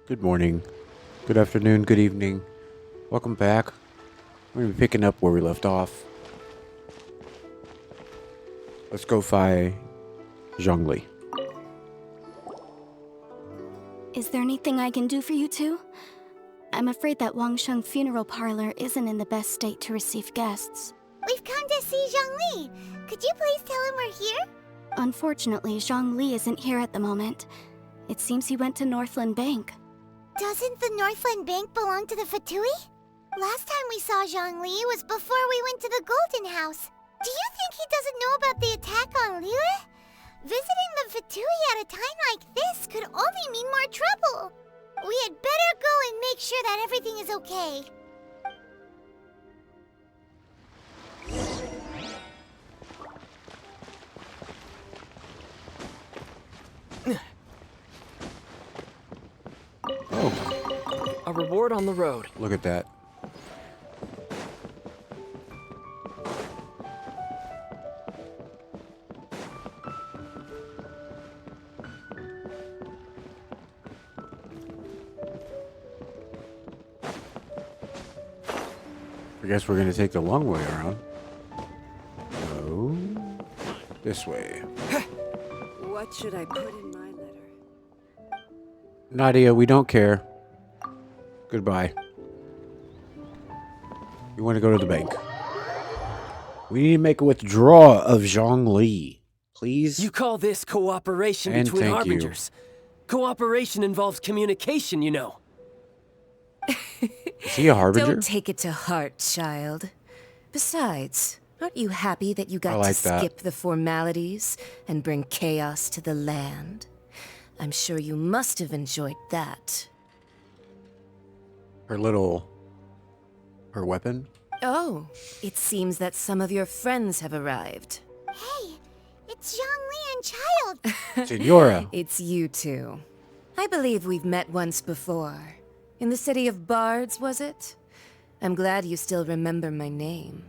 Good morning, good afternoon, good evening. Welcome back. We're gonna be picking up where we left off. Let's go find Zhongli. Is there anything I can do for you two? I'm afraid that Wangsheng funeral parlor isn't in the best state to receive guests. We've come to see Zhongli. Could you please tell him we're here? Unfortunately, Zhongli isn't here at the moment. It seems he went to Northland Bank. Doesn't the Northland Bank belong to the Fatui? Last time we saw Zhongli was before we went to the Golden House. Do you think he doesn't know about the attack on Liyue? Visiting the Fatui at a time like this could only mean more trouble. We had better go and make sure that everything is okay. Oh, A reward on the road. look at that. I guess we're gonna take the long way around. No, this way. What should I put in my letter? Nadia, we don't care. Goodbye. You want to go to the bank. We need to make a withdrawal of Zhongli. Please? You call this cooperation And between thank you. harbingers? Cooperation involves communication, you know. Is he a harbinger? Don't take it to heart, child. Besides, aren't you happy that you got like to that. skip the formalities and bring chaos to the land? I'm sure you must have enjoyed that. Her weapon? Oh, it seems that some of your friends have arrived. Hey, it's Zhongli and Child. Senora. It's you two. I believe we've met once before. In the city of Bards, was it? I'm glad you still remember my name.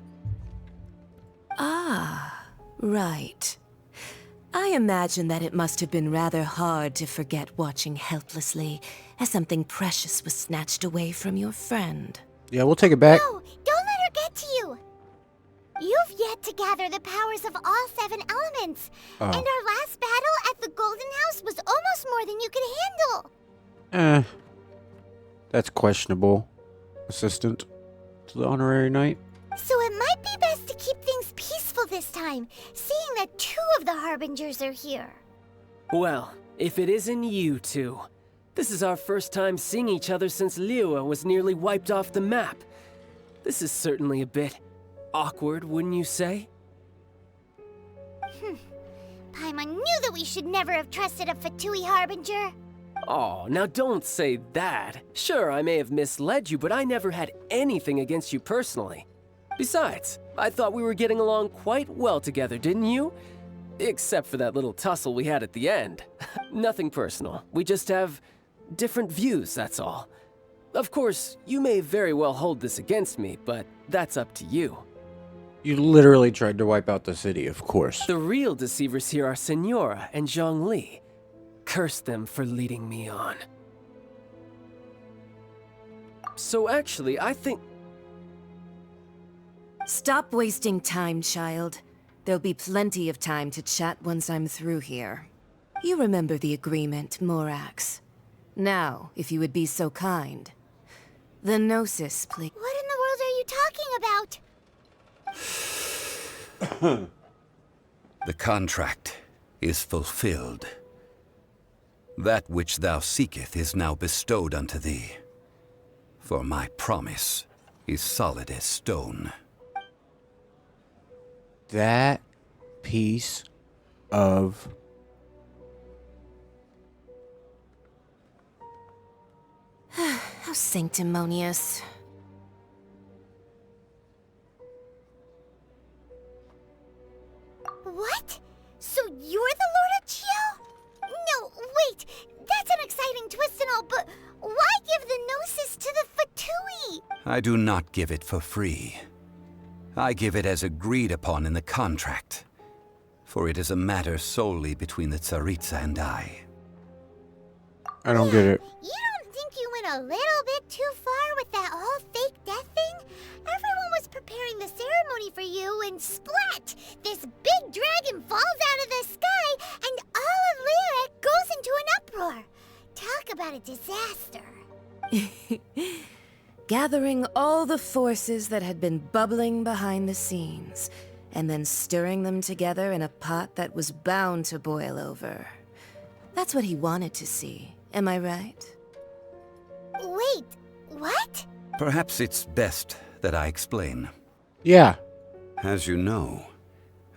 Ah, right. I imagine that it must have been rather hard to forget watching helplessly as something precious was snatched away from your friend. Yeah, we'll take it back. No, don't let her get to you. You've yet to gather the powers of all 7 elements. Oh. And our last battle at the Golden House was almost more than you could handle. That's questionable. Assistant to the honorary knight. So it might be best to keep things peaceful this time, seeing that 2 of the Harbingers are here. Well, if it isn't you two. This is our first time seeing each other since Liyue was nearly wiped off the map. This is certainly a bit awkward, wouldn't you say? Paimon knew that we should never have trusted a Fatui Harbinger. Oh, now don't say that. Sure, I may have misled you, but I never had anything against you personally. Besides, I thought we were getting along quite well together, didn't you? Except for that little tussle we had at the end. Nothing personal. We just have different views, that's all. Of course, you may very well hold this against me, but that's up to you. You literally tried to wipe out the city, of course. The real deceivers here are Senora and Zhongli. Curse them for leading me on. So actually, I think... Stop wasting time, child. There'll be plenty of time to chat once I'm through here. You remember the agreement, Morax. Now, if you would be so kind. The Gnosis, please. What in the world are you talking about? The contract is fulfilled. That which thou seeketh is now bestowed unto thee. For my promise is solid as stone. That piece of... How sanctimonious. What? So you're the Lord of Chio? No, wait. That's an exciting twist and all, but why give the Gnosis to the Fatui? I do not give it for free. I give it as agreed upon in the contract. For it is a matter solely between the Tsaritsa and I. I don't get it. You don't think gone a little bit too far with that whole fake death thing? Everyone was preparing the ceremony for you, and splat! This big dragon falls out of the sky, and all of Lyra goes into an uproar. Talk about a disaster. Gathering all the forces that had been bubbling behind the scenes, and then stirring them together in a pot that was bound to boil over. That's what he wanted to see, am I right? Wait, what? Perhaps it's best that I explain. Yeah. As you know,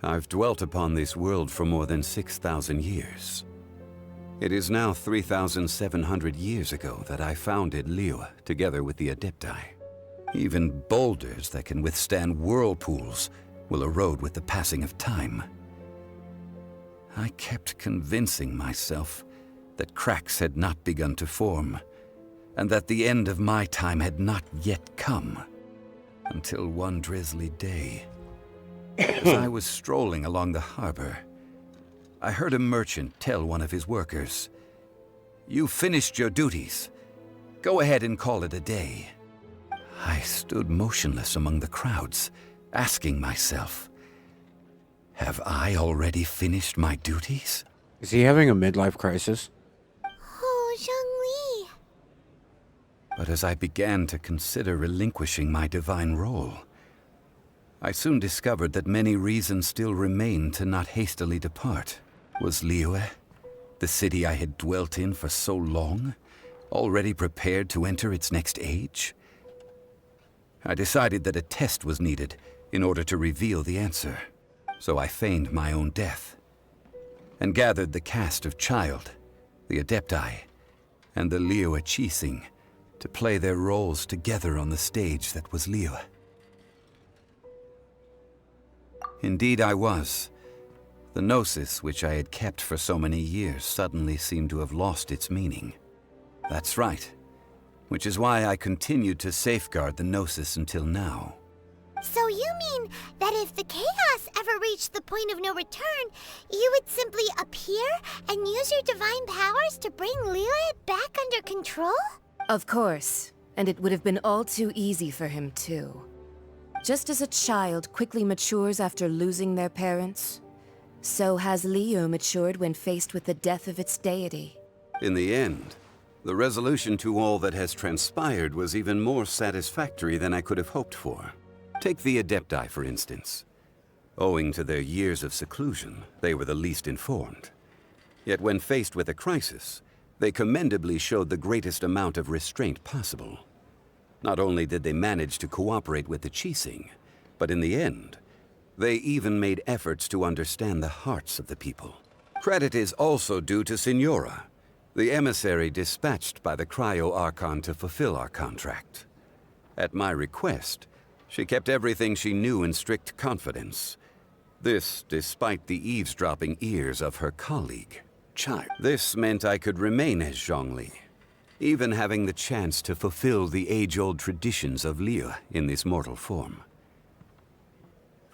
I've dwelt upon this world for more than 6,000 years. It is now 3,700 years ago that I founded Liyue together with the Adepti. Even boulders that can withstand whirlpools will erode with the passing of time. I kept convincing myself that cracks had not begun to form, and that the end of my time had not yet come. Until one drizzly day, as I was strolling along the harbor, I heard a merchant tell one of his workers, "You finished your duties. Go ahead and call it a day." I stood motionless among the crowds, asking myself, have I already finished my duties? Is he having a midlife crisis? Oh, Zhongli. But as I began to consider relinquishing my divine role, I soon discovered that many reasons still remained to not hastily depart. Was Liyue, the city I had dwelt in for so long, already prepared to enter its next age? I decided that a test was needed in order to reveal the answer. So I feigned my own death, and gathered the cast of Child, the Adepti, and the Liyue Qixing to play their roles together on the stage that was Liyue. Indeed I was. The gnosis which I had kept for so many years suddenly seemed to have lost its meaning. That's right, which is why I continued to safeguard the gnosis until now. So you mean that if the chaos ever reached the point of no return, you would simply appear and use your divine powers to bring Liyue back under control? Of course, and it would have been all too easy for him too. Just as a child quickly matures after losing their parents, so has Liyue matured when faced with the death of its deity. In the end, the resolution to all that has transpired was even more satisfactory than I could have hoped for. Take the Adepti, for instance. Owing to their years of seclusion, they were the least informed. Yet when faced with a crisis, they commendably showed the greatest amount of restraint possible. Not only did they manage to cooperate with the Qixing, but in the end, they even made efforts to understand the hearts of the people. Credit is also due to Signora, the emissary dispatched by the Cryo-Archon to fulfill our contract. At my request, she kept everything she knew in strict confidence. This despite the eavesdropping ears of her colleague, Child. This meant I could remain as Zhongli, even having the chance to fulfill the age-old traditions of Liyue in this mortal form.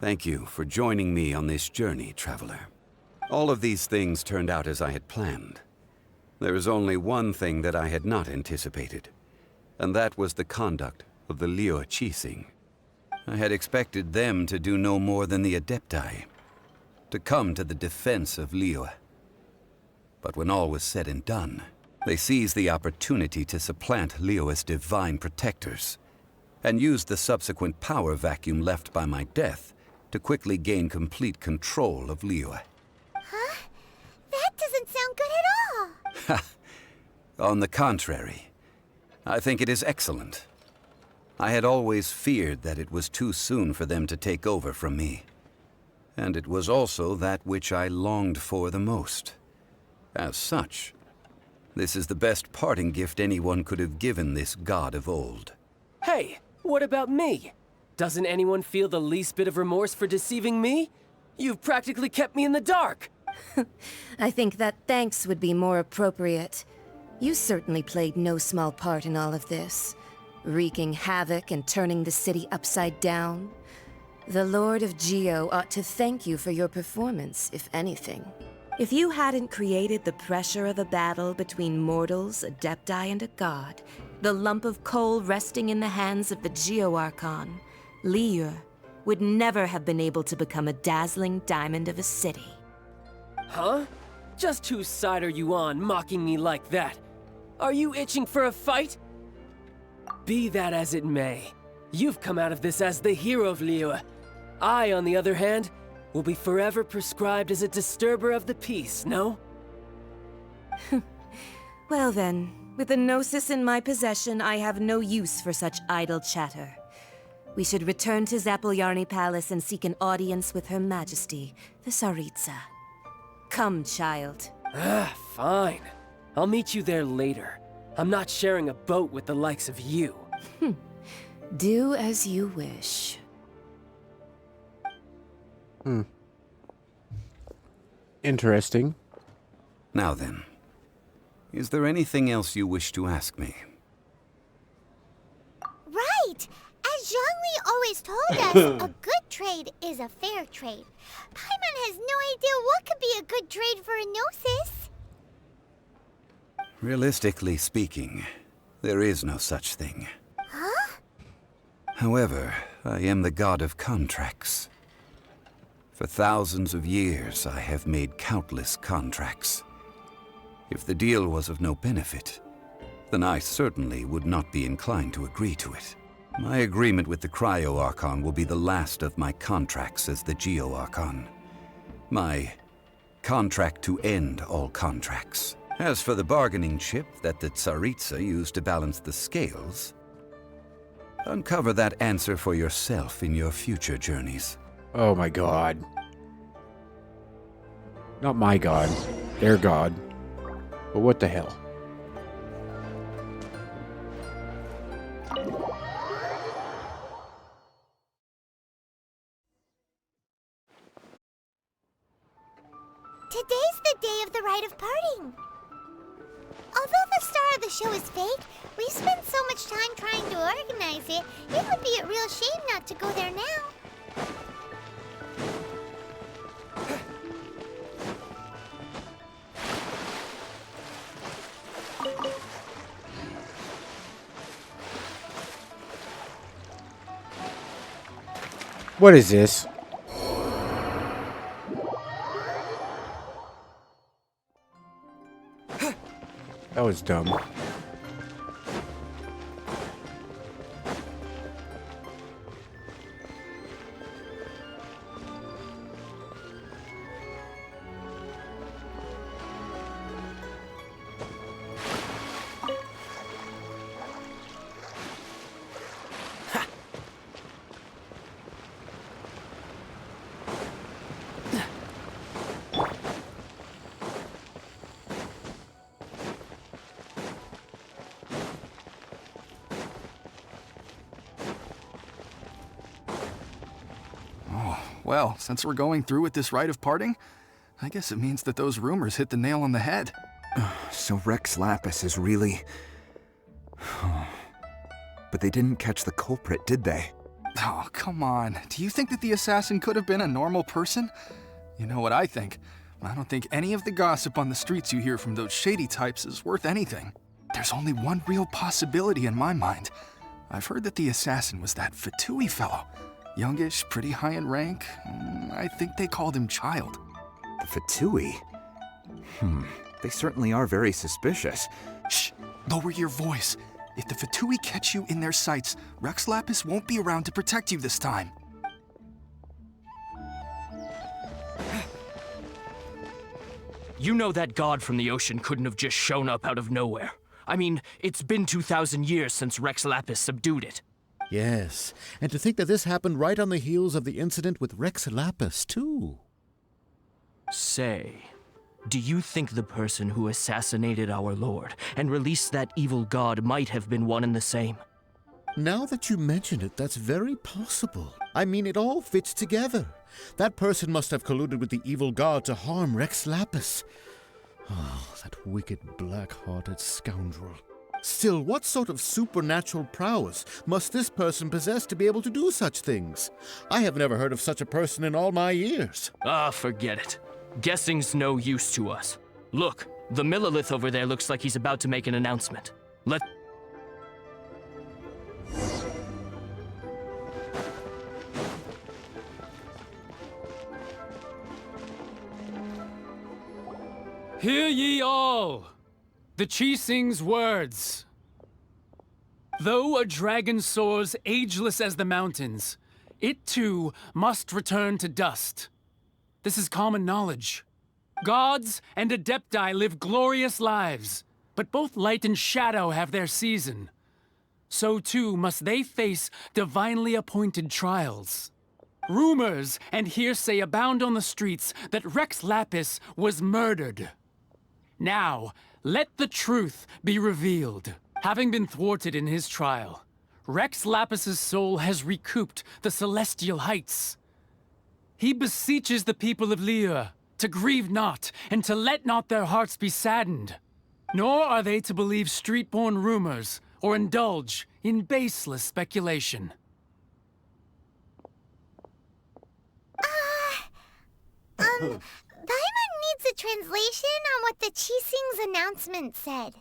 Thank you for joining me on this journey, traveler. All of these things turned out as I had planned. There is only one thing that I had not anticipated, and that was the conduct of the Liyue Qixing. I had expected them to do no more than the Adepti, to come to the defense of Liyue. But when all was said and done, they seized the opportunity to supplant Liyue's divine protectors, and used the subsequent power vacuum left by my death to quickly gain complete control of Liyue. Huh? That doesn't sound good at all. On the contrary, I think it is excellent. I had always feared that it was too soon for them to take over from me. And it was also that which I longed for the most. As such, this is the best parting gift anyone could have given this god of old. Hey, what about me? Doesn't anyone feel the least bit of remorse for deceiving me? You've practically kept me in the dark. I think that thanks would be more appropriate. You certainly played no small part in all of this, wreaking havoc and turning the city upside down. The Lord of Geo ought to thank you for your performance, if anything. If you hadn't created the pressure of a battle between mortals, Adepti, and a god, The lump of coal resting in the hands of the Geo-Archon, Liyue, would never have been able to become a dazzling diamond of a city. Huh? Just whose side are you on, mocking me like that? Are you itching for a fight? Be that as it may, you've come out of this as the hero of Liyue. I, on the other hand, will be forever prescribed as a disturber of the peace, no? Well then, with the Gnosis in my possession, I have no use for such idle chatter. We should return to Zapoljarny Palace and seek an audience with Her Majesty, the Tsaritsa. Come, child. Ah, fine. I'll meet you there later. I'm not sharing a boat with the likes of you. Do as you wish. Interesting. Now then, is there anything else you wish to ask me? Right! As Zhongli always told us, a good trade is a fair trade. Paimon has no idea what could be a good trade for a Gnosis. Realistically speaking, there is no such thing. Huh? However, I am the god of contracts. For thousands of years, I have made countless contracts. If the deal was of no benefit, then I certainly would not be inclined to agree to it. My agreement with the Cryo-Archon will be the last of my contracts as the Geo-Archon. My contract to end all contracts. As for the bargaining chip that the Tsaritsa used to balance the scales, uncover that answer for yourself in your future journeys. Oh my god. Not my god. Their god. But what the hell? Today's the day of the Rite of Parting. Although the star of the show is fake, we spent so much time trying to organize it, it would be a real shame not to go there now. What is this? That was dumb. Well, since we're going through with this rite of parting, I guess it means that those rumors hit the nail on the head. So Rex Lapis is really... But they didn't catch the culprit, did they? Oh, come on. Do you think that the assassin could have been a normal person? You know what I think. I don't think any of the gossip on the streets you hear from those shady types is worth anything. There's only one real possibility in my mind. I've heard that the assassin was that Fatui fellow. Youngish, pretty high in rank. I think they called him Child. The Fatui? They certainly are very suspicious. Shh! Lower your voice. If the Fatui catch you in their sights, Rex Lapis won't be around to protect you this time. You know that god from the ocean couldn't have just shown up out of nowhere. I mean, it's been 2,000 years since Rex Lapis subdued it. Yes, and to think that this happened right on the heels of the incident with Rex Lapis, too. Say, do you think the person who assassinated our lord and released that evil god might have been one and the same? Now that you mention it, that's very possible. I mean, it all fits together. That person must have colluded with the evil god to harm Rex Lapis. Oh, that wicked, black-hearted scoundrel. Still, what sort of supernatural prowess must this person possess to be able to do such things? I have never heard of such a person in all my years. Ah, forget it. Guessing's no use to us. Look, the Millilith over there looks like he's about to make an announcement. Hear ye all, the Qixing's words. Though a dragon soars ageless as the mountains, it too must return to dust. This is common knowledge. Gods and Adepti live glorious lives, but both light and shadow have their season. So too must they face divinely appointed trials. Rumors and hearsay abound on the streets that Rex Lapis was murdered. Now, let the truth be revealed. Having been thwarted in his trial, Rex Lapis's soul has recouped the celestial heights. He beseeches the people of Liyue to grieve not and to let not their hearts be saddened. Nor are they to believe street-born rumors or indulge in baseless speculation. Paimon needs a translation on what the Qixing's announcement said.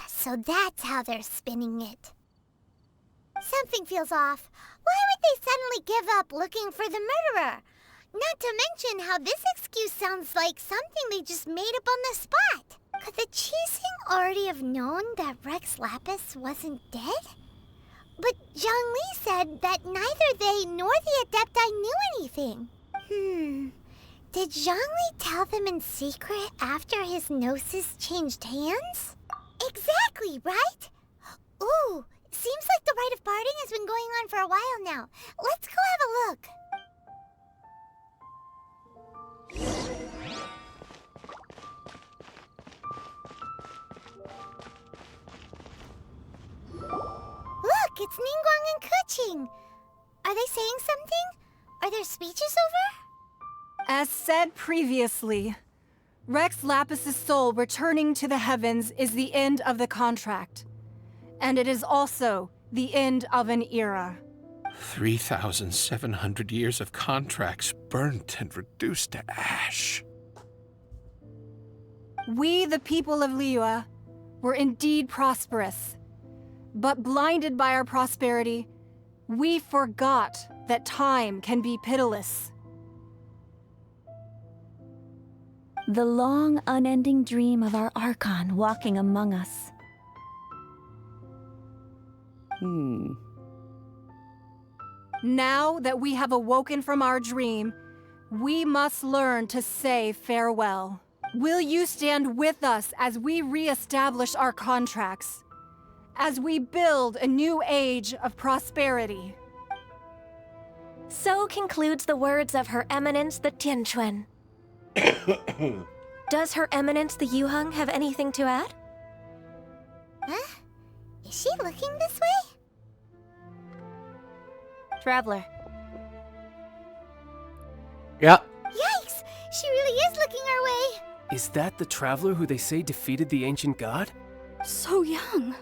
So that's how they're spinning it. Something feels off. Why would they suddenly give up looking for the murderer? Not to mention how this excuse sounds like something they just made up on the spot. Could the Qixing already have known that Rex Lapis wasn't dead? But Zhongli said that neither they nor the Adepti knew anything. Did Zhongli tell them in secret after his gnosis changed hands? Exactly, right? Ooh, seems like the Rite of Parting has been going on for a while now. Let's go have a look. Look, it's Ningguang and Keqing. Are they saying something? Are their speeches over? As said previously, Rex Lapis's soul returning to the heavens is the end of the contract. And it is also the end of an era. 3,700 years of contracts burnt and reduced to ash. We, the people of Liyue, were indeed prosperous. But blinded by our prosperity, we forgot that time can be pitiless. The long, unending dream of our Archon walking among us. Now that we have awoken from our dream, we must learn to say farewell. Will you stand with us as we re-establish our contracts? As we build a new age of prosperity? So concludes the words of Her Eminence the Tianquan. Does Her Eminence the Yuheng have anything to add? Huh? Is she looking this way? Traveler. Yeah. Yikes! She really is looking our way! Is that the traveler who they say defeated the ancient god? So young.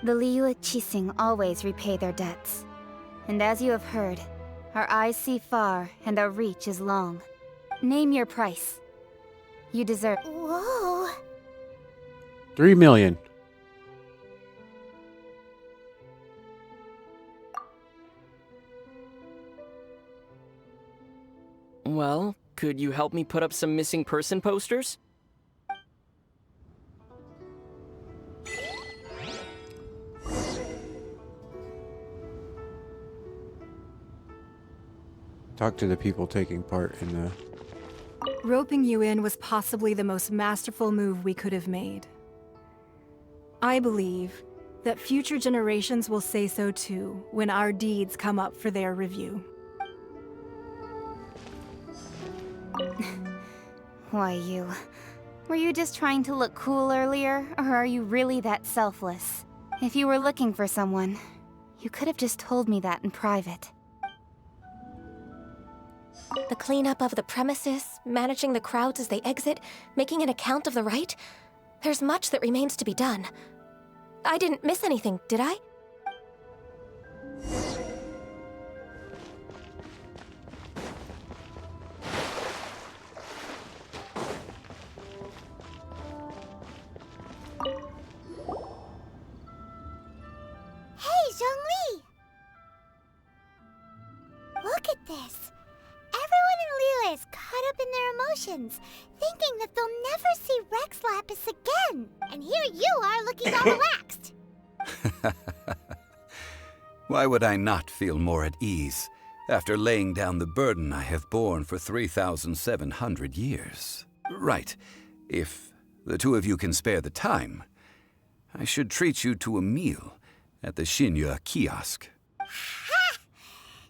The Liyue Qixing always repay their debts. And as you have heard, our eyes see far and our reach is long. Name your price. You deserve. Whoa! 3 million. Well, could you help me put up some missing person posters? Talk to the people taking part in the... Roping you in was possibly the most masterful move we could have made. I believe that future generations will say so too when our deeds come up for their review. Why you? Were you just trying to look cool earlier, or are you really that selfless? If you were looking for someone, you could have just told me that in private. The cleanup of the premises, managing the crowds as they exit, making an account of the rite. There's much that remains to be done. I didn't miss anything, did I? Hey, Zhongli! Look at this! Everyone in Liyue is caught up in their potions, thinking that they'll never see Rex Lapis again. And here you are looking all relaxed. Why would I not feel more at ease after laying down the burden I have borne for 3,700 years? Right. If the two of you can spare the time, I should treat you to a meal at the Shinya kiosk. Ha!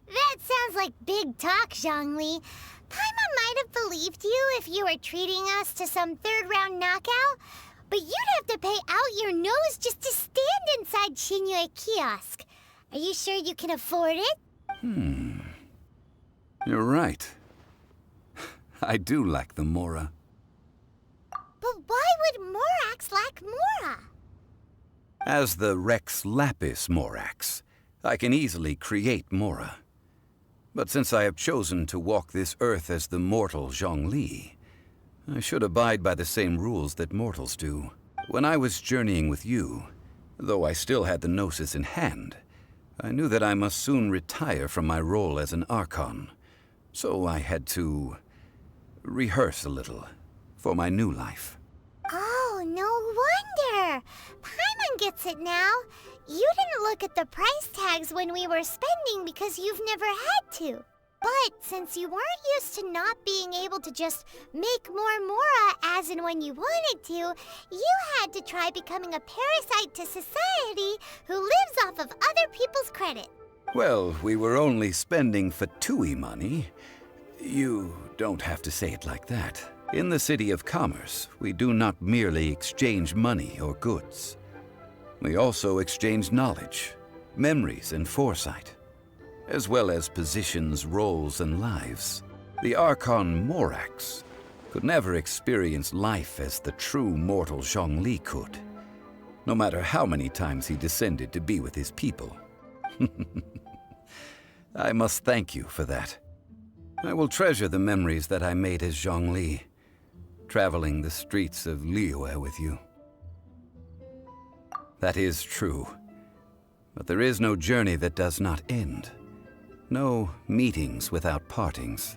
That sounds like big talk, Zhongli. Paimon might have believed you if you were treating us to some third-round knockout, but you'd have to pay out your nose just to stand inside Shinya kiosk. Are you sure you can afford it? You're right. I do lack the Mora. But why would Morax lack Mora? As the Rex Lapis Morax, I can easily create Mora. But since I have chosen to walk this earth as the mortal Zhongli, I should abide by the same rules that mortals do. When I was journeying with you, though I still had the Gnosis in hand, I knew that I must soon retire from my role as an Archon, so I had to rehearse a little for my new life. Oh, no wonder! Paimon gets it now. You didn't look at the price tags when we were spending because you've never had to. But since you weren't used to not being able to just make more Mora as and when you wanted to, you had to try becoming a parasite to society who lives off of other people's credit. Well, we were only spending Fatui money. You don't have to say it like that. In the City of Commerce, we do not merely exchange money or goods. We also exchange knowledge, memories, and foresight, as well as positions, roles, and lives. The Archon Morax could never experience life as the true mortal Zhongli could, no matter how many times he descended to be with his people. I must thank you for that. I will treasure the memories that I made as Zhongli, traveling the streets of Liyue with you. That is true, but there is no journey that does not end. No meetings without partings.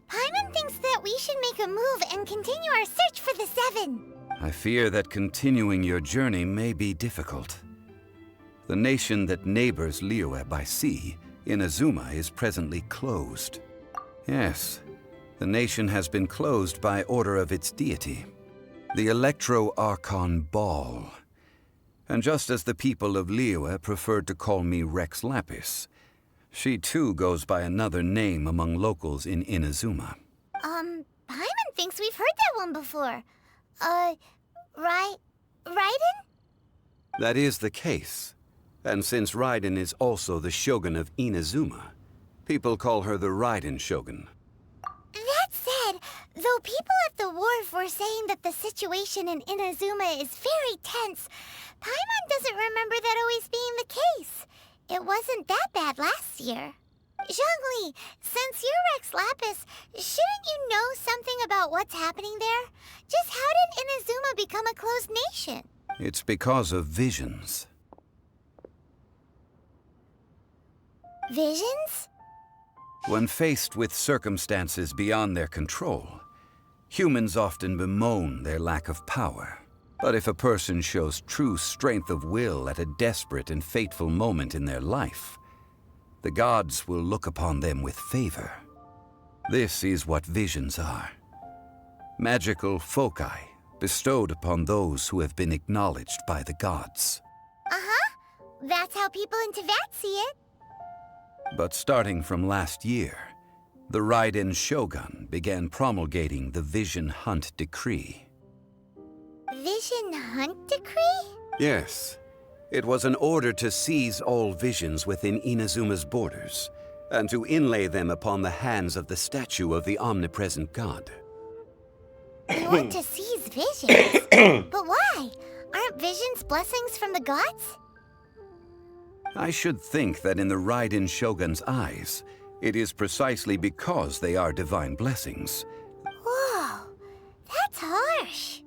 Paimon thinks that we should make a move and continue our search for the Seven. I fear that continuing your journey may be difficult. The nation that neighbors Liyue by sea, Inazuma, is presently closed. Yes, the nation has been closed by order of its deity, the Electro-Archon Ball. And just as the people of Liyue preferred to call me Rex Lapis, she too goes by another name among locals in Inazuma. Paimon thinks we've heard that one before. Raiden? That is the case. And since Raiden is also the Shogun of Inazuma, people call her the Raiden Shogun. That said, though people at the wharf were saying that the situation in Inazuma is very tense, Paimon doesn't remember that always being the case. It wasn't that bad last year. Zhongli, since you're Rex Lapis, shouldn't you know something about what's happening there? Just how did Inazuma become a closed nation? It's because of visions. Visions? When faced with circumstances beyond their control, humans often bemoan their lack of power. But if a person shows true strength of will at a desperate and fateful moment in their life, the gods will look upon them with favor. This is what visions are. Magical foci bestowed upon those who have been acknowledged by the gods. That's how people in Teyvat see it. But starting from last year, the Raiden Shogun began promulgating the Vision Hunt Decree. Vision Hunt Decree? Yes. It was an order to seize all visions within Inazuma's borders, and to inlay them upon the hands of the statue of the omnipresent god. You want to seize visions? But why? Aren't visions blessings from the gods? I should think that in the Raiden Shogun's eyes, it is precisely because they are divine blessings. Whoa, that's harsh.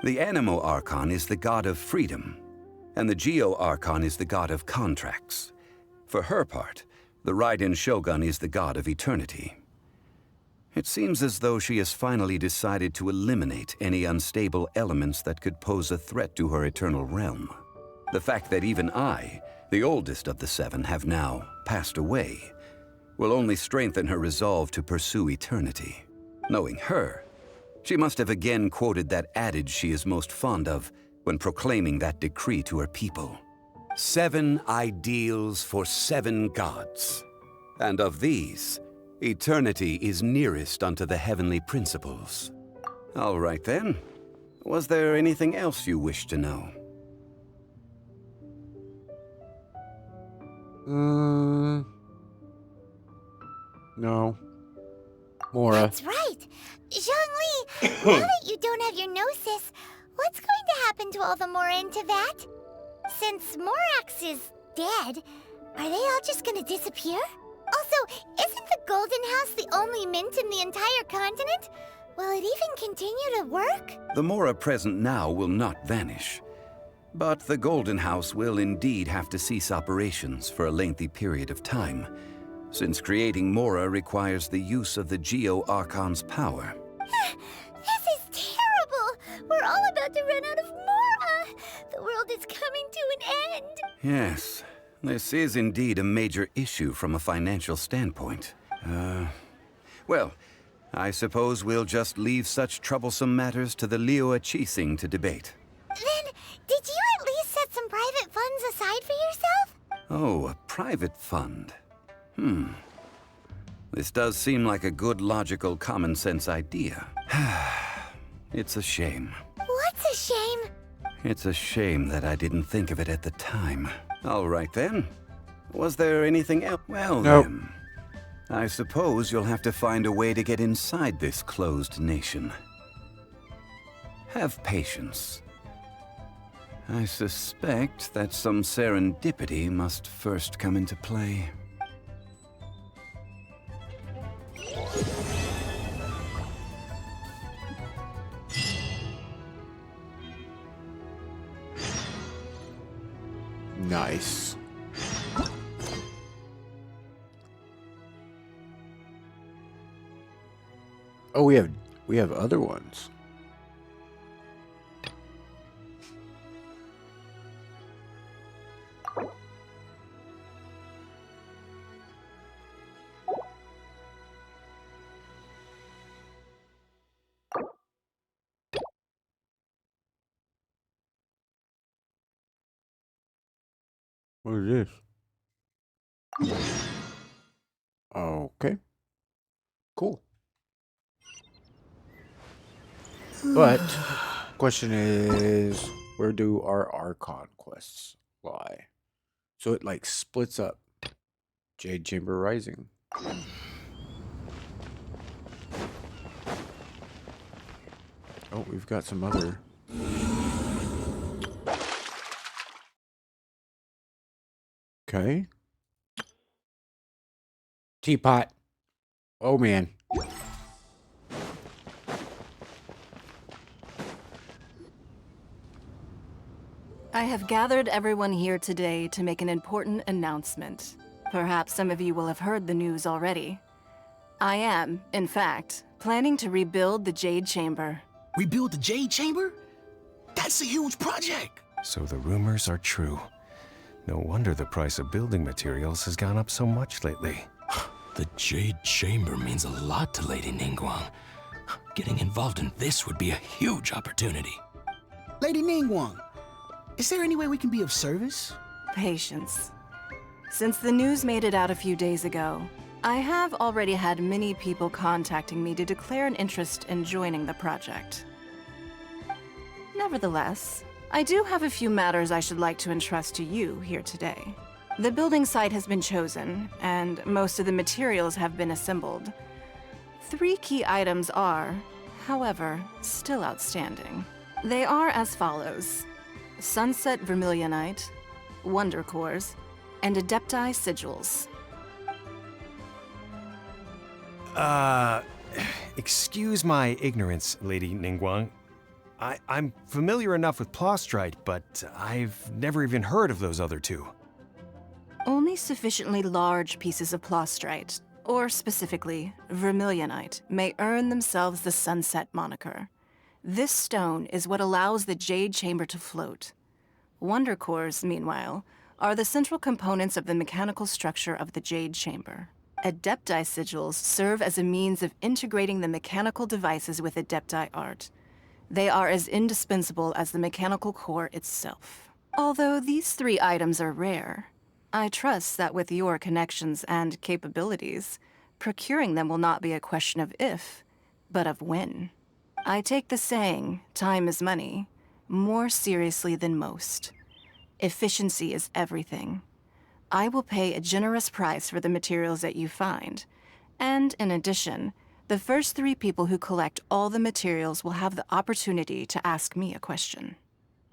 The Animo Archon is the god of freedom, and the Geo Archon is the god of contracts. For her part, the Raiden Shogun is the god of eternity. It seems as though she has finally decided to eliminate any unstable elements that could pose a threat to her eternal realm. The fact that even I, the oldest of the seven, have now passed away, will only strengthen her resolve to pursue eternity. Knowing her, she must have again quoted that adage she is most fond of when proclaiming that decree to her people. 7 ideals for 7 gods. And of these, eternity is nearest unto the heavenly principles. All right then. Was there anything else you wish to know? No. Mora. That's right. Zhongli, now that you don't have your gnosis, what's going to happen to all the Mora in Teyvat? Since Morax is dead, are they all just gonna disappear? Also, isn't the Golden House the only mint in the entire continent? Will it even continue to work? The Mora present now will not vanish. But the Golden House will indeed have to cease operations for a lengthy period of time, since creating Mora requires the use of the Geo-Archon's power. This is terrible! We're all about to run out of Mora! The world is coming to an end! Yes, this is indeed a major issue from a financial standpoint. Well, I suppose we'll just leave such troublesome matters to the Liyue Qixing to debate. Then, did you at least set some private funds aside for yourself? Oh, a private fund. This does seem like a good, logical, common-sense idea. It's a shame. What's a shame? It's a shame that I didn't think of it at the time. All right, then. Was there anything else? Well, then. I suppose you'll have to find a way to get inside this closed nation. Have patience. I suspect that some serendipity must first come into play. Nice. Oh, we have other ones. What is this? Okay. Cool. But question is, where do our Archon quests lie? So it like splits up. Jade Chamber Rising. Oh, we've got some other. Okay. Teapot. Oh man. I have gathered everyone here today to make an important announcement. Perhaps some of you will have heard the news already. I am, in fact, planning to rebuild the Jade Chamber. Rebuild the Jade Chamber? That's a huge project! So the rumors are true. No wonder the price of building materials has gone up so much lately. The Jade Chamber means a lot to Lady Ningguang. Getting involved in this would be a huge opportunity. Lady Ningguang, is there any way we can be of service? Patience. Since the news made it out a few days ago, I have already had many people contacting me to declare an interest in joining the project. Nevertheless, I do have a few matters I should like to entrust to you here today. The building site has been chosen, and most of the materials have been assembled. 3 key items are, however, still outstanding. They are as follows: Sunset Vermilionite, Wonder Cores, and Adepti Sigils. Excuse my ignorance, Lady Ningguang. I'm familiar enough with Plostrite, but I've never even heard of those other 2. Only sufficiently large pieces of Plostrite, or specifically vermilionite, may earn themselves the Sunset moniker. This stone is what allows the Jade Chamber to float. Wonder cores, meanwhile, are the central components of the mechanical structure of the Jade Chamber. Adepti sigils serve as a means of integrating the mechanical devices with Adepti art. They are as indispensable as the mechanical core itself. Although these 3 items are rare, I trust that with your connections and capabilities, procuring them will not be a question of if, but of when. I take the saying, time is money, more seriously than most. Efficiency is everything. I will pay a generous price for the materials that you find, and in addition, the first 3 people who collect all the materials will have the opportunity to ask me a question.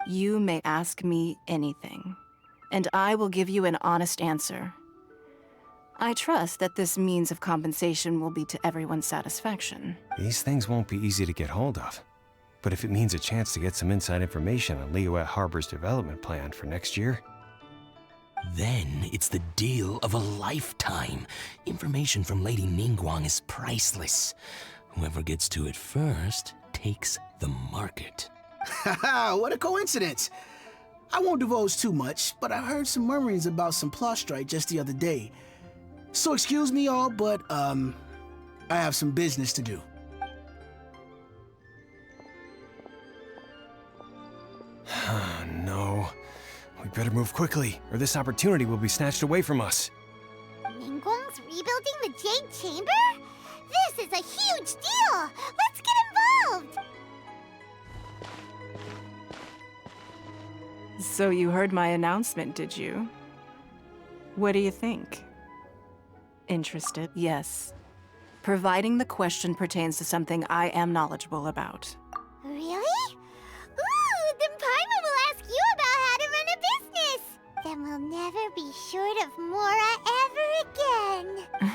You may ask me anything, and I will give you an honest answer. I trust that this means of compensation will be to everyone's satisfaction. These things won't be easy to get hold of. But if it means a chance to get some inside information on Liyue Harbor's development plan for next year... Then it's the deal of a lifetime. Information from Lady Ningguang is priceless. Whoever gets to it first takes the market. Haha, what a coincidence. I won't divulge too much, but I heard some murmurings about some Plostrite just the other day. So excuse me all, but, I have some business to do. No. We better move quickly, or this opportunity will be snatched away from us. Ningguang's rebuilding the Jade Chamber? This is a huge deal! Let's get involved! So you heard my announcement, did you? What do you think? Interested? Yes. Providing the question pertains to something I am knowledgeable about. Really? Ooh, then Paimon will ask you about how to run a business! Then we'll never be short of Mora ever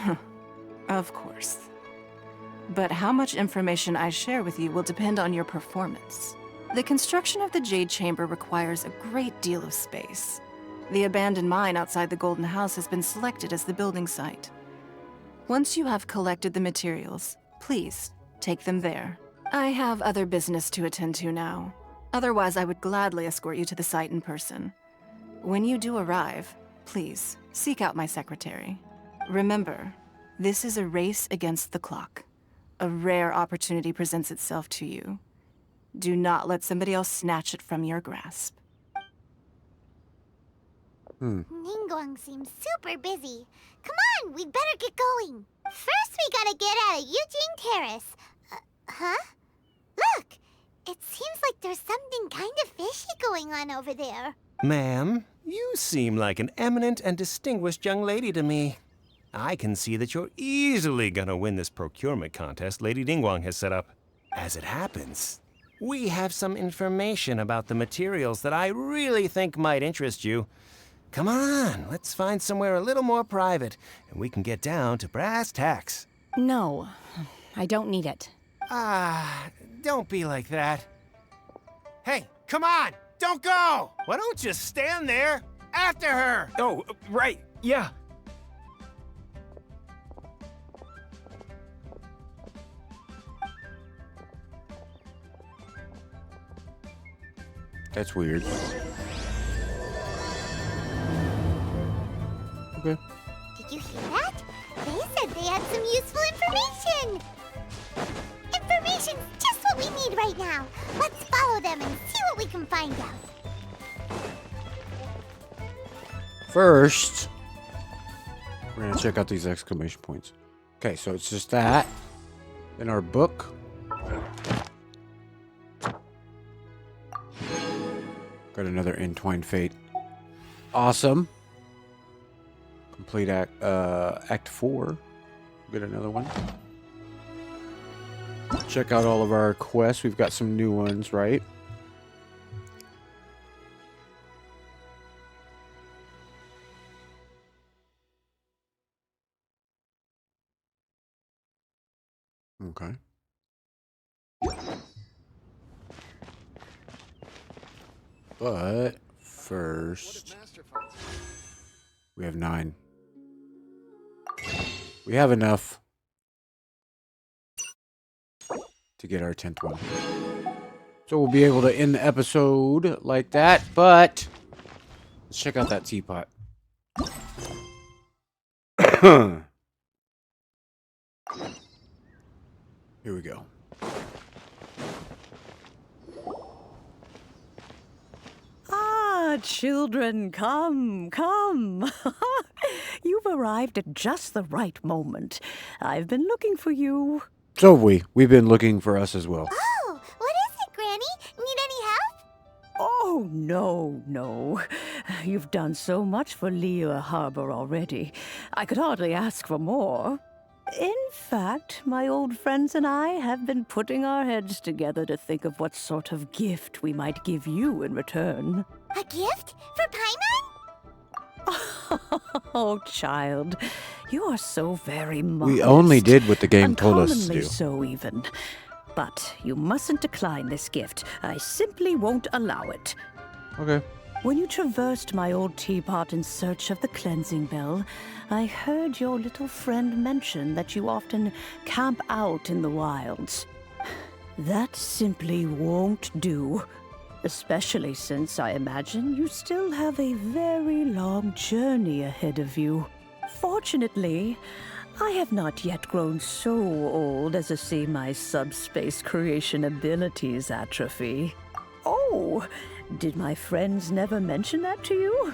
again! Of course. But how much information I share with you will depend on your performance. The construction of the Jade Chamber requires a great deal of space. The abandoned mine outside the Golden House has been selected as the building site. Once you have collected the materials, please take them there. I have other business to attend to now. Otherwise, I would gladly escort you to the site in person. When you do arrive, please seek out my secretary. Remember, this is a race against the clock. A rare opportunity presents itself to you. Do not let somebody else snatch it from your grasp. Ningguang seems super busy. Come on, we'd better get going. First, we gotta get out of Eugene Terrace. Huh? Look! It seems like there's something kind of fishy going on over there. Ma'am, you seem like an eminent and distinguished young lady to me. I can see that you're easily gonna win this procurement contest Lady Ningguang has set up. As it happens, we have some information about the materials that I really think might interest you. Come on, let's find somewhere a little more private, and we can get down to brass tacks. No, I don't need it. Don't be like that. Hey, come on, don't go! Why don't you stand there after her? Oh, right, yeah. That's weird. Okay. Did you hear that? They said they had some useful information! Information's just what we need right now. Let's follow them and see what we can find out. First, we're gonna check out these exclamation points. Okay, so it's just that in our book. Got another Entwined Fate. Awesome. Complete Act 4. Get another one. Check out all of our quests. We've got some new ones, right? Okay. But first, we have 9. We have enough to get our 10th one. So we'll be able to end the episode like that, but let's check out that teapot. Here we go. Ah, children, come, come. You've arrived at just the right moment. I've been looking for you. So have we. We've been looking for us as well. Oh, what is it, Granny? Need any help? Oh, no, no. You've done so much for Liyue Harbor already. I could hardly ask for more. In fact, my old friends and I have been putting our heads together to think of what sort of gift we might give you in return. A gift? For Paimon? Oh, child, you are so very modest. We only did what the game told us to Uncommonly do. so, even. But you mustn't decline this gift. I simply won't allow it. Okay. When you traversed my old teapot in search of the cleansing bell, I heard your little friend mention that you often camp out in the wilds. That simply won't do. Especially since I imagine you still have a very long journey ahead of you. Fortunately, I have not yet grown so old as to see my subspace creation abilities atrophy. Oh, did my friends never mention that to you?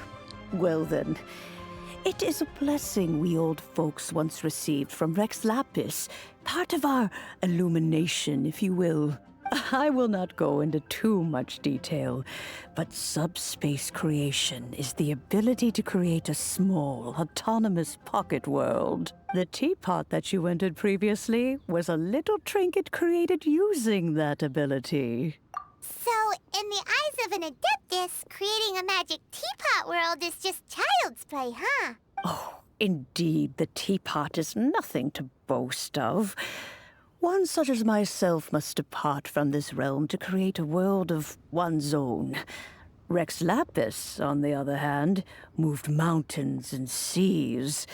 Well then, it is a blessing we old folks once received from Rex Lapis, part of our illumination, if you will. I will not go into too much detail, but subspace creation is the ability to create a small, autonomous pocket world. The teapot that you entered previously was a little trinket created using that ability. So, in the eyes of an Adeptus, creating a magic teapot world is just child's play, huh? Oh, indeed, the teapot is nothing to boast of. One such as myself must depart from this realm to create a world of one's own. Rex Lapis, on the other hand, moved mountains and seas.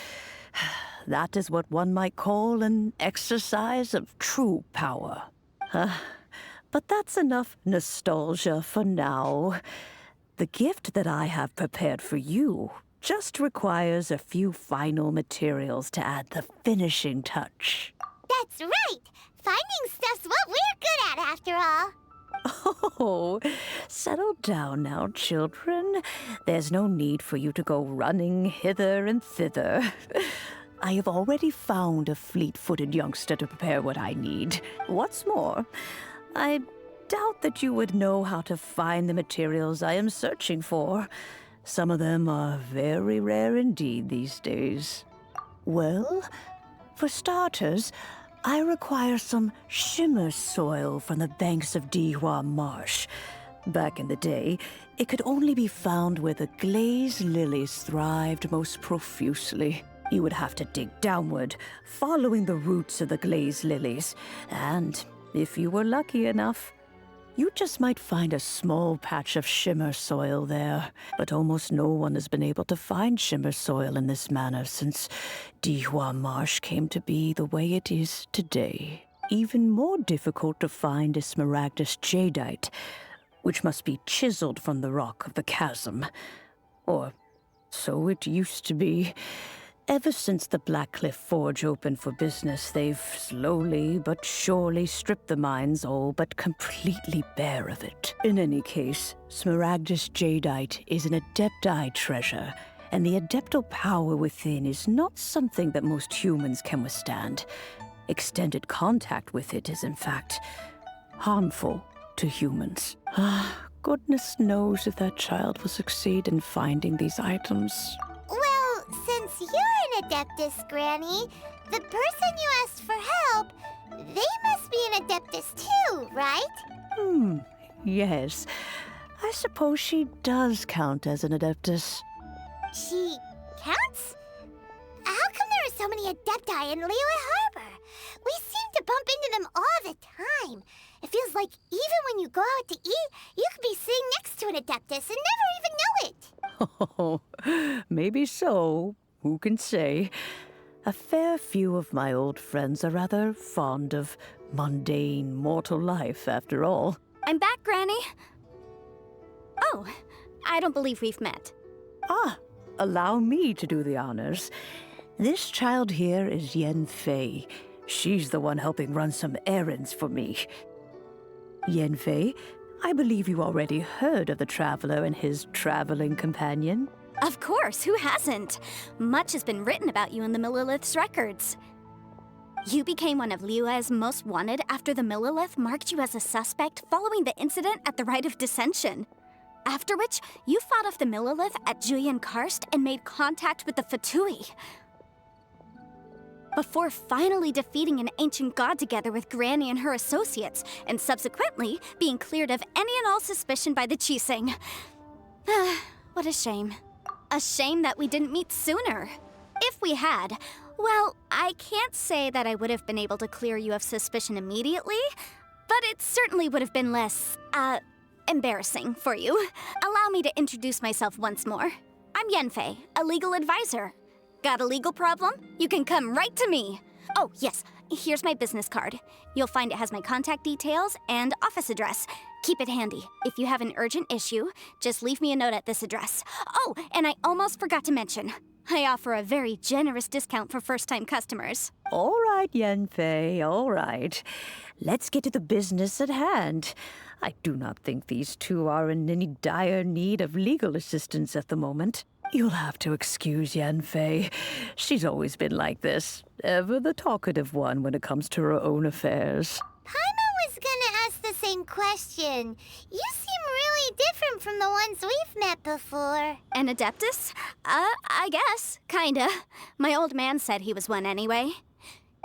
That is what one might call an exercise of true power. But that's enough nostalgia for now. The gift that I have prepared for you just requires a few final materials to add the finishing touch. That's right! Finding stuff's what we're good at, after all. Oh, settle down now, children. There's no need for you to go running hither and thither. I have already found a fleet-footed youngster to prepare what I need. What's more, I doubt that you would know how to find the materials I am searching for. Some of them are very rare indeed these days. Well, for starters, I require some shimmer soil from the banks of Dihua Marsh. Back in the day, it could only be found where the glazed lilies thrived most profusely. You would have to dig downward, following the roots of the glazed lilies, and if you were lucky enough, you just might find a small patch of shimmer soil there. But almost no one has been able to find shimmer soil in this manner since Dihua Marsh came to be the way it is today. Even more difficult to find is smaragdus jadeite, which must be chiseled from the rock of the chasm. Or so it used to be. Ever since the Blackcliff Forge opened for business, they've slowly but surely stripped the mines all but completely bare of it. In any case, smaragdus jadeite is an adepti treasure, and the adeptal power within is not something that most humans can withstand. Extended contact with it is, in fact, harmful to humans. Goodness knows if that child will succeed in finding these items. Well, since you're an Adeptus, Granny, the person you asked for help, they must be an Adeptus too, right? Yes. I suppose she does count as an Adeptus. She counts? How come there are so many Adepti in Liyue Harbor? We seem to bump into them all the time. It feels like even when you go out to eat, you could be sitting next to an Adeptus and never even know it. Oh, maybe so. Who can say? A fair few of my old friends are rather fond of mundane mortal life, after all. I'm back, Granny. Oh, I don't believe we've met. Ah, allow me to do the honors. This child here is Yen Fei. She's the one helping run some errands for me. Yen Fei, I believe you already heard of the Traveler and his traveling companion. Of course, who hasn't? Much has been written about you in the Millilith's records. You became one of Liyue's most wanted after the Millilith marked you as a suspect following the incident at the Rite of Dissension. After which, you fought off the Millilith at Julian Karst and made contact with the Fatui. Before finally defeating an ancient god together with Granny and her associates, and subsequently being cleared of any and all suspicion by the Qixing. What a shame. A shame that we didn't meet sooner. If we had, well, I can't say that I would have been able to clear you of suspicion immediately, but it certainly would have been less, embarrassing for you. Allow me to introduce myself once more. I'm Yenfei, a legal advisor. Got a legal problem? You can come right to me. Oh, yes, here's my business card. You'll find it has my contact details and office address. Keep it handy. If you have an urgent issue, just leave me a note at this address. Oh, and I almost forgot to mention, I offer a very generous discount for first-time customers. All right, Yenfei, all right. Let's get to the business at hand. I do not think these two are in any dire need of legal assistance at the moment. You'll have to excuse Yenfei. She's always been like this, ever the talkative one when it comes to her own affairs. Paimon was gonna ask the same question. You seem really different from the ones we've met before. An Adeptus? I guess. Kinda. My old man said he was one anyway.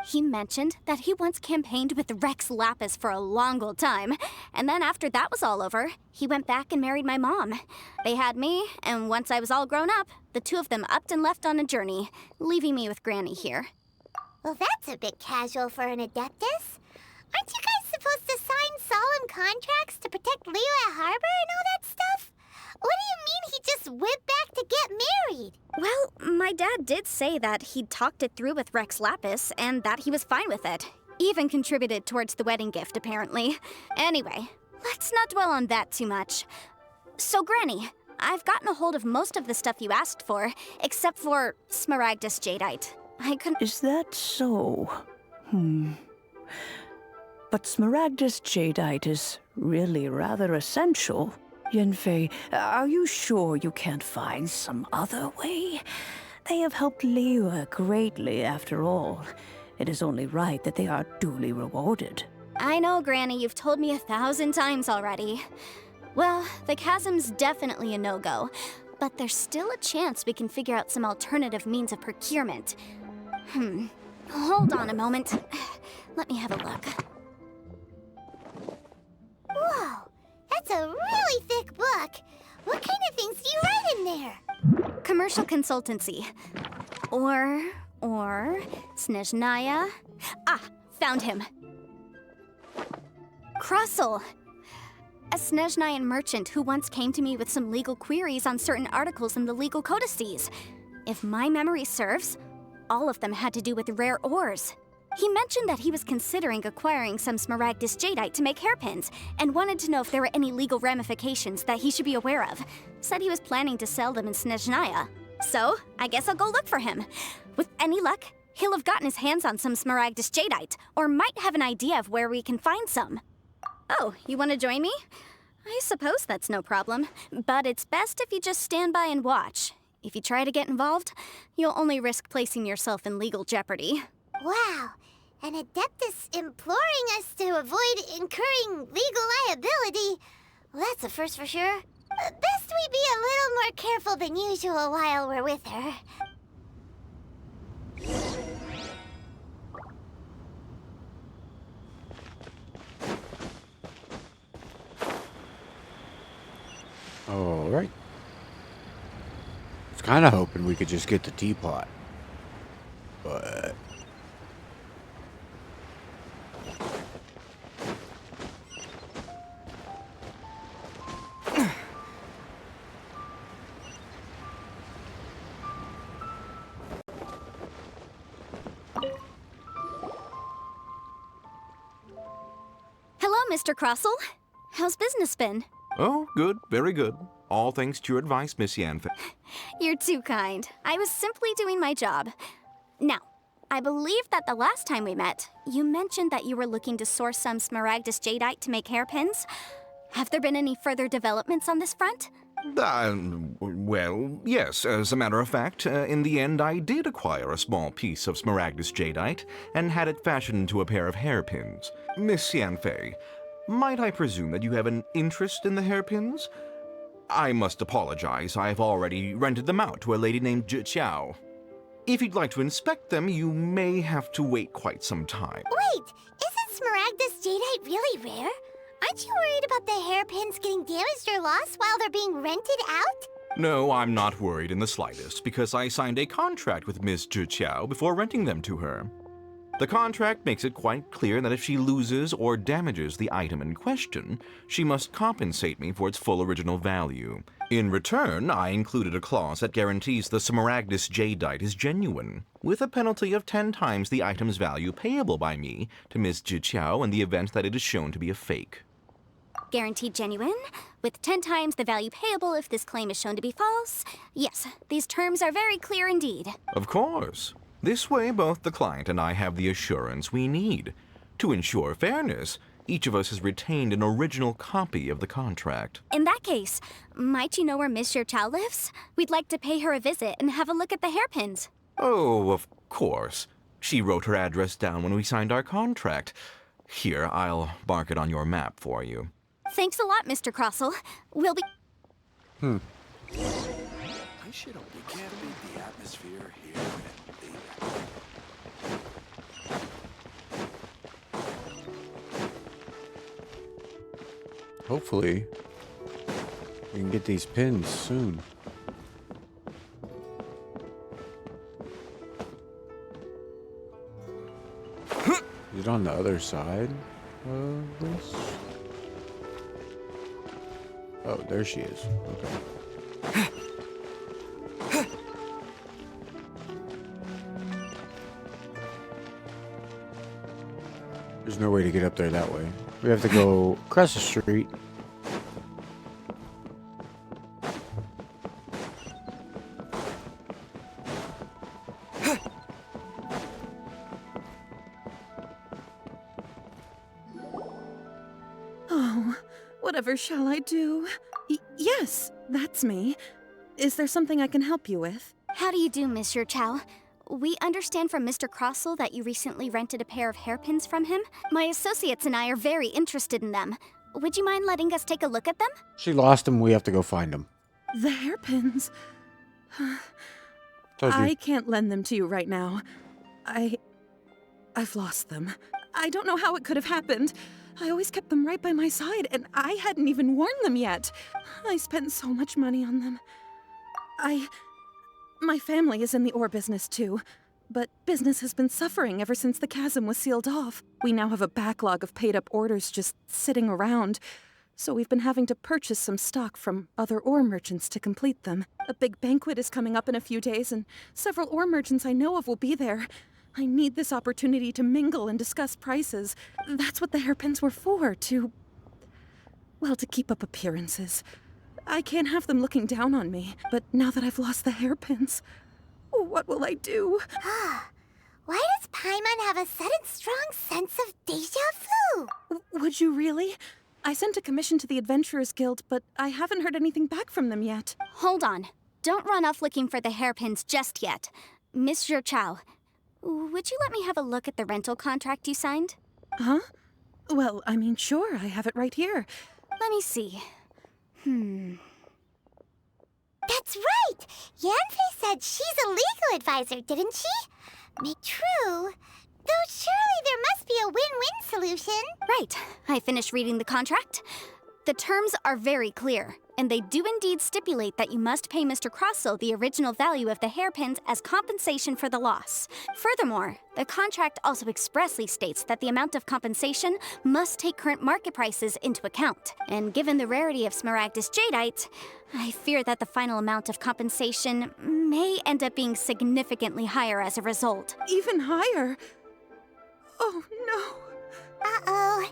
He mentioned that he once campaigned with Rex Lapis for a long old time, and then after that was all over, he went back and married my mom. They had me, and once I was all grown up, the two of them upped and left on a journey, leaving me with Granny here. Well, that's a bit casual for an Adeptus. Aren't you guys supposed to sign solemn contracts to protect Liyue Harbor and all that stuff? What do you mean he just went back to get married? Well, my dad did say that he'd talked it through with Rex Lapis and that he was fine with it. Even contributed towards the wedding gift, apparently. Anyway, let's not dwell on that too much. So, Granny, I've gotten a hold of most of the stuff you asked for, except for Smaragdus Jadeite. I couldn't— Is that so? But Smaragdus Jadeite is really rather essential. Yenfei, are you sure you can't find some other way? They have helped Liyue greatly, after all. It is only right that they are duly rewarded. I know, Granny, you've told me 1,000 times already. Well, the chasm's definitely a no-go, but there's still a chance we can figure out some alternative means of procurement. Hold on a moment. Let me have a look. Whoa, that's a really thick book. What kind of things do you write in there? Commercial consultancy. Or Snezhnaya. Ah, found him. Crossel. A Snezhnayan merchant who once came to me with some legal queries on certain articles in the legal codices. If my memory serves, all of them had to do with rare ores. He mentioned that he was considering acquiring some Smaragdus Jadeite to make hairpins, and wanted to know if there were any legal ramifications that he should be aware of. Said he was planning to sell them in Snezhnaya. So, I guess I'll go look for him. With any luck, he'll have gotten his hands on some Smaragdus Jadeite, or might have an idea of where we can find some. Oh, you want to join me? I suppose that's no problem, but it's best if you just stand by and watch. If you try to get involved, you'll only risk placing yourself in legal jeopardy. Wow, an Adeptus imploring us to avoid incurring legal liability. Well, that's a first for sure. Best we be a little more careful than usual while we're with her. All right. I was kind of hoping we could just get the teapot. But... Mr. Crossell. How's business been? Oh, good, very good. All thanks to your advice, Miss Yanfei. You're too kind. I was simply doing my job. Now, I believe that the last time we met, you mentioned that you were looking to source some Smaragdus Jadeite to make hairpins. Have there been any further developments on this front? Well, yes. As a matter of fact, in the end, I did acquire a small piece of Smaragdus Jadeite and had it fashioned into a pair of hairpins. Miss Yanfei, might I presume that you have an interest in the hairpins? I must apologize. I've already rented them out to a lady named Jade Chamber. If you'd like to inspect them, you may have to wait quite some time. Wait, isn't Smaragdus Jadeite really rare? Aren't you worried about the hairpins getting damaged or lost while they're being rented out? No, I'm not worried in the slightest, because I signed a contract with Miss Jade Chamber before renting them to her. The contract makes it quite clear that if she loses or damages the item in question, she must compensate me for its full original value. In return, I included a clause that guarantees the Smaragdus Jadeite is genuine, with a penalty of 10 times the item's value payable by me to Miss Jade Chamber in the event that it is shown to be a fake. Guaranteed genuine, with 10 times the value payable if this claim is shown to be false. Yes, these terms are very clear indeed. Of course. This way, both the client and I have the assurance we need. To ensure fairness, each of us has retained an original copy of the contract. In that case, might you know where Miss Chow lives? We'd like to pay her a visit and have a look at the hairpins. Oh, of course. She wrote her address down when we signed our contract. Here, I'll mark it on your map for you. Thanks a lot, Mr. Crossell. We'll be... I should only captivate the atmosphere here and there. Hopefully, we can get these pins soon. Is it on the other side of this? Oh, there she is. Okay. There's no way to get up there that way. We have to go across the street. Oh, whatever shall I do? Yes, that's me. Is there something I can help you with? How do you do, Monsieur Chow? We understand from Mr. Crossell that you recently rented a pair of hairpins from him. My associates and I are very interested in them. Would you mind letting us take a look at them? She lost them. We have to go find them. The hairpins. I can't lend them to you right now. I've lost them. I don't know how it could have happened. I always kept them right by my side, and I hadn't even worn them yet. I spent so much money on them. My family is in the ore business too, but business has been suffering ever since the chasm was sealed off. We now have a backlog of paid-up orders just sitting around, so we've been having to purchase some stock from other ore merchants to complete them. A big banquet is coming up in a few days, and several ore merchants I know of will be there. I need this opportunity to mingle and discuss prices. That's what the hairpins were for, to keep up appearances. I can't have them looking down on me, but now that I've lost the hairpins, what will I do? Why does Paimon have a sudden strong sense of deja vu? Would you really? I sent a commission to the Adventurers Guild, but I haven't heard anything back from them yet. Hold on. Don't run off looking for the hairpins just yet. Monsieur Chow, would you let me have a look at the rental contract you signed? Huh? Well, I mean, sure, I have it right here. Let me see. That's right! Yanfei said she's a legal advisor, didn't she? True. Though surely there must be a win-win solution. Right. I finished reading the contract. The terms are very clear, and they do indeed stipulate that you must pay Mr. Crossell the original value of the hairpins as compensation for the loss. Furthermore, the contract also expressly states that the amount of compensation must take current market prices into account. And given the rarity of Smaragdus Jadeite, I fear that the final amount of compensation may end up being significantly higher as a result. Even higher? Oh, no. Uh-oh.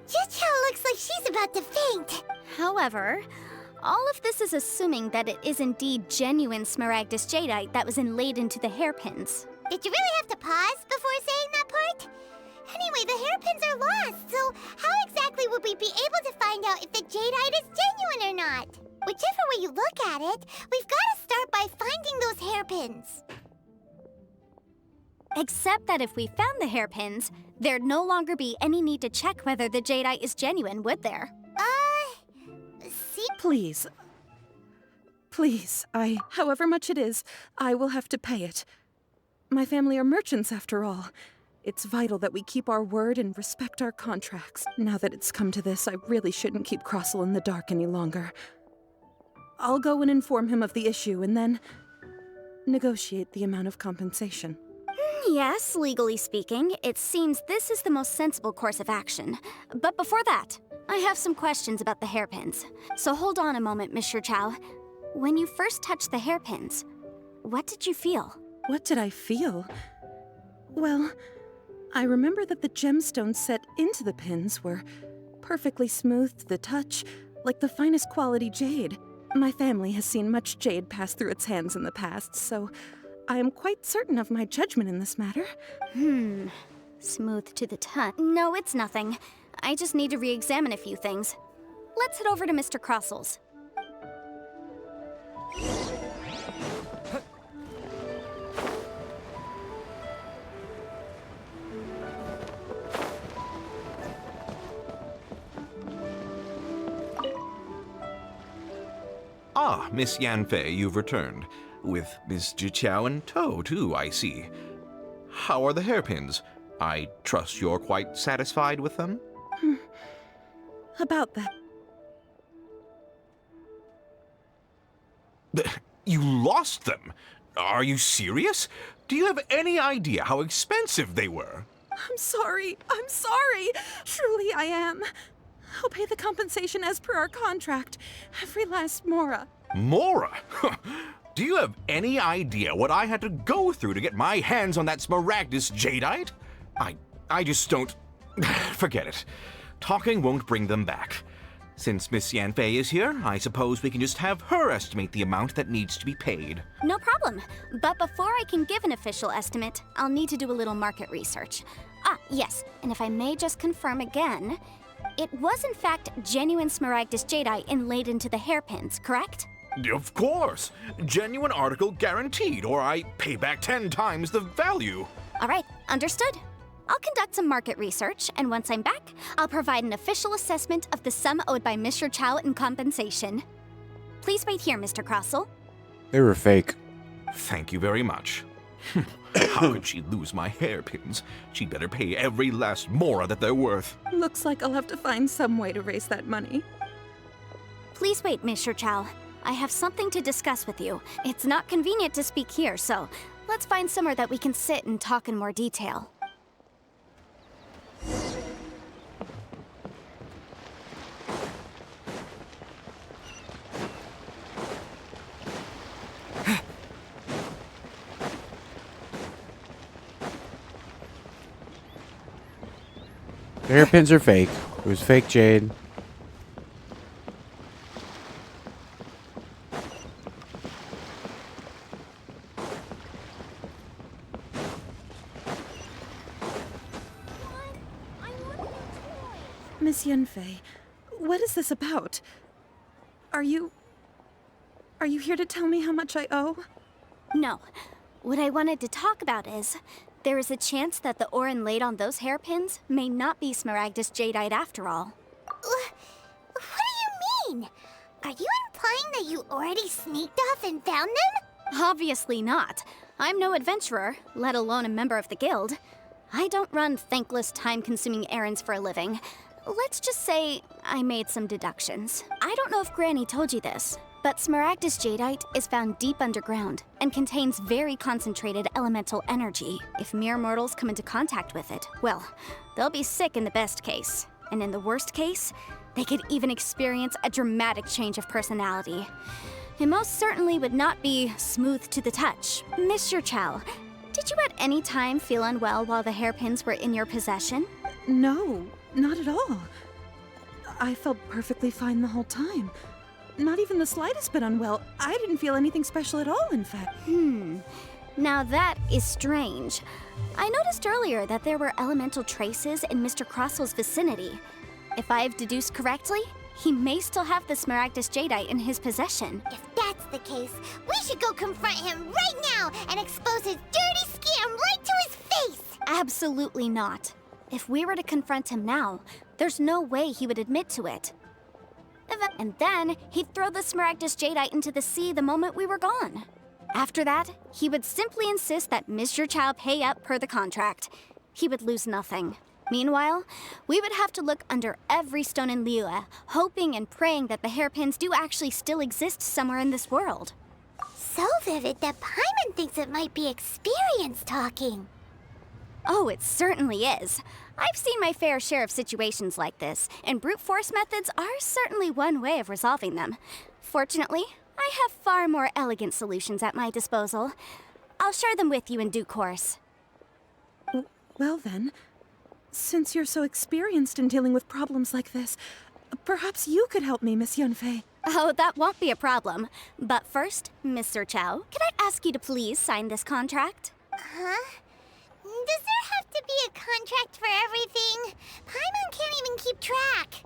Juchao looks like she's about to faint. However, all of this is assuming that it is indeed genuine Smaragdus Jadeite that was inlaid into the hairpins. Did you really have to pause before saying that part? Anyway, the hairpins are lost, so how exactly would we be able to find out if the jadeite is genuine or not? Whichever way you look at it, we've got to start by finding those hairpins. Except that if we found the hairpins, there'd no longer be any need to check whether the jadeite is genuine, would there? See? Please. Please, however much it is, I will have to pay it. My family are merchants, after all. It's vital that we keep our word and respect our contracts. Now that it's come to this, I really shouldn't keep Crossel in the dark any longer. I'll go and inform him of the issue and then negotiate the amount of compensation. Yes, legally speaking, it seems this is the most sensible course of action. But before that, I have some questions about the hairpins. So hold on a moment, Mr. Chow. When you first touched the hairpins, what did you feel? What did I feel? Well, I remember that the gemstones set into the pins were perfectly smooth to the touch, like the finest quality jade. My family has seen much jade pass through its hands in the past, so I am quite certain of my judgment in this matter. Smooth to the touch. No, it's nothing. I just need to re-examine a few things. Let's head over to Mr. Crossel's. Ah, Miss Yanfei, you've returned. With Miss Juqiao in tow, too, I see. How are the hairpins? I trust you're quite satisfied with them? About that. You lost them? Are you serious? Do you have any idea how expensive they were? I'm sorry. Truly I am. I'll pay the compensation as per our contract. Every last mora. Mora? Do you have any idea what I had to go through to get my hands on that Smaragdus Jadeite? I just don't... Forget it. Talking won't bring them back. Since Miss Yanfei is here, I suppose we can just have her estimate the amount that needs to be paid. No problem. But before I can give an official estimate, I'll need to do a little market research. Ah, yes, and if I may just confirm again, it was in fact genuine Smaragdus Jadeite inlaid into the hairpins, correct? Of course! Genuine article guaranteed, or I pay back 10 times the value. All right, understood. I'll conduct some market research, and once I'm back, I'll provide an official assessment of the sum owed by Mr. Chow in compensation. Please wait here, Mr. Crossel. They were fake. Thank you very much. How could she lose my hairpins? She'd better pay every last mora that they're worth. Looks like I'll have to find some way to raise that money. Please wait, Mr. Chow. I have something to discuss with you. It's not convenient to speak here, so let's find somewhere that we can sit and talk in more detail. The hairpins are fake. It was fake jade. Miss Yanfei, what is this about? Are you here to tell me how much I owe? No. What I wanted to talk about is, there is a chance that the ore inlaid on those hairpins may not be Smaragdus Jadeite after all. What do you mean? Are you implying that you already sneaked off and found them? Obviously not. I'm no adventurer, let alone a member of the guild. I don't run thankless, time-consuming errands for a living. Let's just say I made some deductions. I don't know if Granny told you this, but Smaragdus Jadeite is found deep underground and contains very concentrated elemental energy. If mere mortals come into contact with it, well, they'll be sick in the best case. And in the worst case, they could even experience a dramatic change of personality. It most certainly would not be smooth to the touch. Mr. Chow, did you at any time feel unwell while the hairpins were in your possession? No, not at all. I felt perfectly fine the whole time. Not even the slightest bit unwell. I didn't feel anything special at all, in fact. Now that is strange. I noticed earlier that there were elemental traces in Mr. Crossel's vicinity. If I've deduced correctly, he may still have the Smaragdus Jadeite in his possession. If that's the case, we should go confront him right now and expose his dirty scam right to his face! Absolutely not. If we were to confront him now, there's no way he would admit to it. And then he'd throw the Smaragdus Jadeite into the sea the moment we were gone. After that, he would simply insist that Mr. Chow pay up per the contract. He would lose nothing. Meanwhile, we would have to look under every stone in Liyue, hoping and praying that the hairpins do actually still exist somewhere in this world. So vivid that Paimon thinks it might be experience talking. Oh, it certainly is. I've seen my fair share of situations like this, and brute force methods are certainly one way of resolving them. Fortunately, I have far more elegant solutions at my disposal. I'll share them with you in due course. Well then, since you're so experienced in dealing with problems like this, perhaps you could help me, Miss Yunfei. Oh, that won't be a problem. But first, Mr. Chow, can I ask you to please sign this contract? Huh? Does there have to be a contract for everything? Paimon can't even keep track.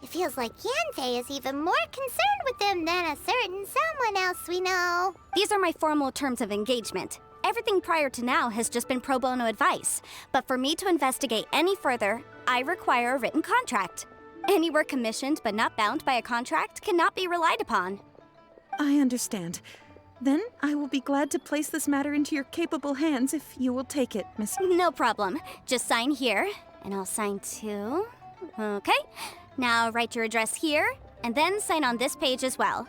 It feels like Yanfei is even more concerned with them than a certain someone else we know. These are my formal terms of engagement. Everything prior to now has just been pro bono advice. But for me to investigate any further, I require a written contract. Any work commissioned but not bound by a contract cannot be relied upon. I understand. Then I will be glad to place this matter into your capable hands if you will take it, Miss... No problem. Just sign here, and I'll sign too. Okay. Now write your address here, and then sign on this page as well.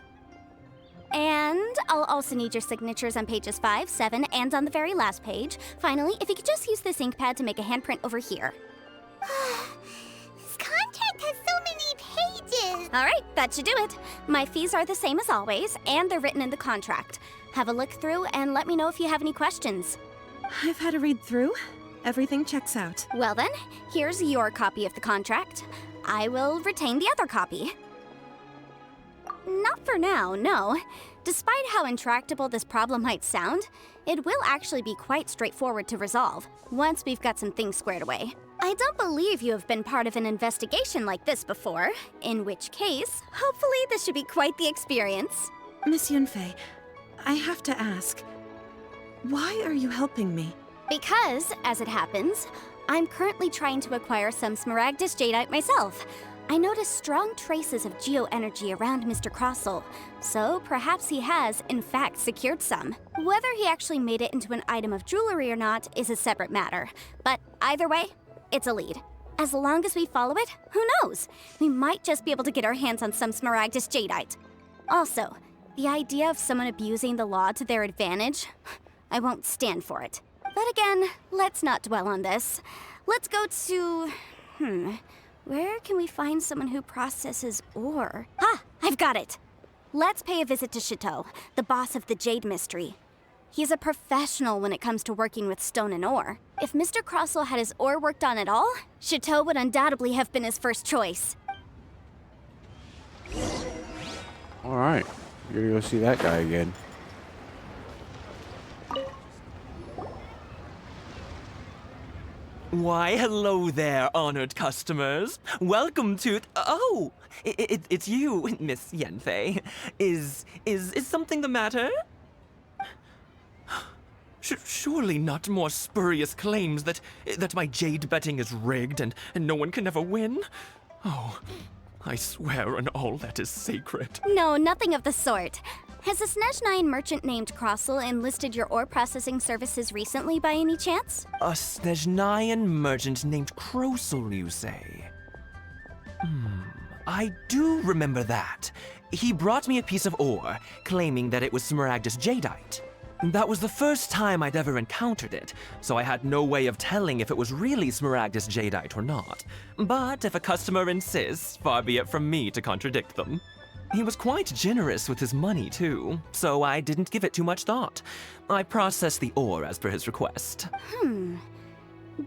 And I'll also need your signatures on pages 5, 7, and on the very last page. Finally, if you could just use this ink pad to make a handprint over here. This contract has so many pages! All right, that should do it. My fees are the same as always, and they're written in the contract. Have a look through and let me know if you have any questions. I've had a read through. Everything checks out. Well then, here's your copy of the contract. I will retain the other copy. Not for now, no. Despite how intractable this problem might sound, it will actually be quite straightforward to resolve, once we've got some things squared away. I don't believe you have been part of an investigation like this before, in which case, hopefully this should be quite the experience. Miss Yunfei, I have to ask, why are you helping me? Because, as it happens, I'm currently trying to acquire some Smaragdus Jadeite myself. I noticed strong traces of geo-energy around Mr. Crossel, so perhaps he has, in fact, secured some. Whether he actually made it into an item of jewelry or not is a separate matter, but either way, it's a lead. As long as we follow it, who knows? We might just be able to get our hands on some Smaragdus Jadeite. Also, the idea of someone abusing the law to their advantage, I won't stand for it. But again, let's not dwell on this. Let's go to... where can we find someone who processes ore? Ah, I've got it! Let's pay a visit to Chateau, the boss of the Jade Mystery. He's a professional when it comes to working with stone and ore. If Mr. Crossel had his ore worked on at all, Chateau would undoubtedly have been his first choice. Alright, you're gonna go see that guy again. Why, hello there, honored customers. Welcome to... Oh, it's you, Miss Yanfei. Is something the matter? Surely not more spurious claims that my jade betting is rigged and no one can ever win? Oh, I swear on all that is sacred. No, nothing of the sort. Has a Snezhnayan merchant named Crossel enlisted your ore processing services recently by any chance? A Snezhnayan merchant named Crossel, you say? I do remember that. He brought me a piece of ore, claiming that it was Smaragdus Jadeite. That was the first time I'd ever encountered it, so I had no way of telling if it was really Smaragdus Jadeite or not. But if a customer insists, far be it from me to contradict them. He was quite generous with his money, too, so I didn't give it too much thought. I processed the ore as per his request.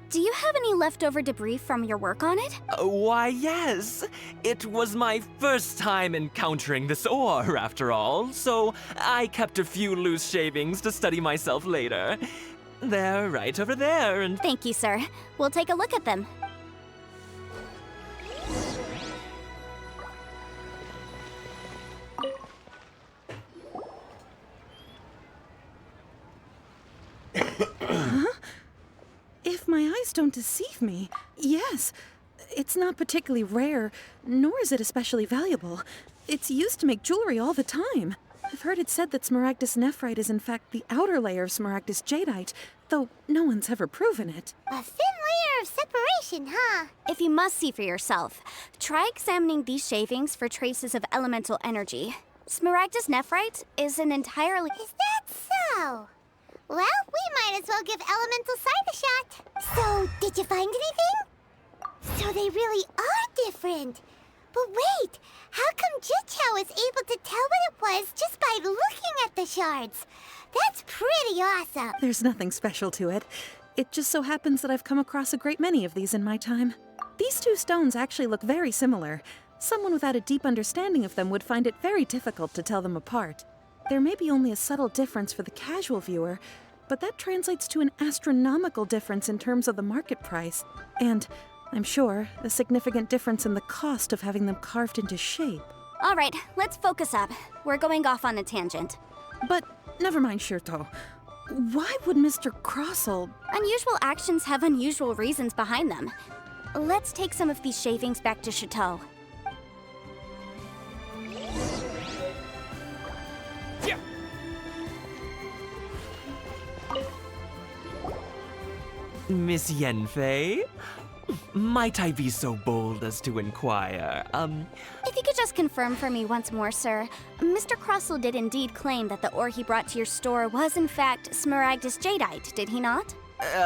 Do you have any leftover debris from your work on it? Why, yes. It was my first time encountering this ore, after all, so I kept a few loose shavings to study myself later. They're right over there, and... Thank you, sir. We'll take a look at them. If my eyes don't deceive me, yes. It's not particularly rare, nor is it especially valuable. It's used to make jewelry all the time. I've heard it said that Smaragdus nephrite is in fact the outer layer of Smaragdus jadeite, though no one's ever proven it. A thin layer of separation, huh? If you must see for yourself, try examining these shavings for traces of elemental energy. Smaragdus nephrite is an entirely... Is that so? Well, we might as well give elemental sight a shot. So, did you find anything? So they really are different. But wait, how come Jichao was able to tell what it was just by looking at the shards? That's pretty awesome. There's nothing special to it. It just so happens that I've come across a great many of these in my time. These two stones actually look very similar. Someone without a deep understanding of them would find it very difficult to tell them apart. There may be only a subtle difference for the casual viewer, but that translates to an astronomical difference in terms of the market price. And, I'm sure, a significant difference in the cost of having them carved into shape. All right, let's focus up. We're going off on a tangent. But, never mind, Shirto. Why would Mr. Crossell... Unusual actions have unusual reasons behind them. Let's take some of these shavings back to Chateau. Miss Yanfei? Might I be so bold as to inquire, If you could just confirm for me once more, sir. Mr. Crossell did indeed claim that the ore he brought to your store was in fact Smaragdus jadeite, did he not?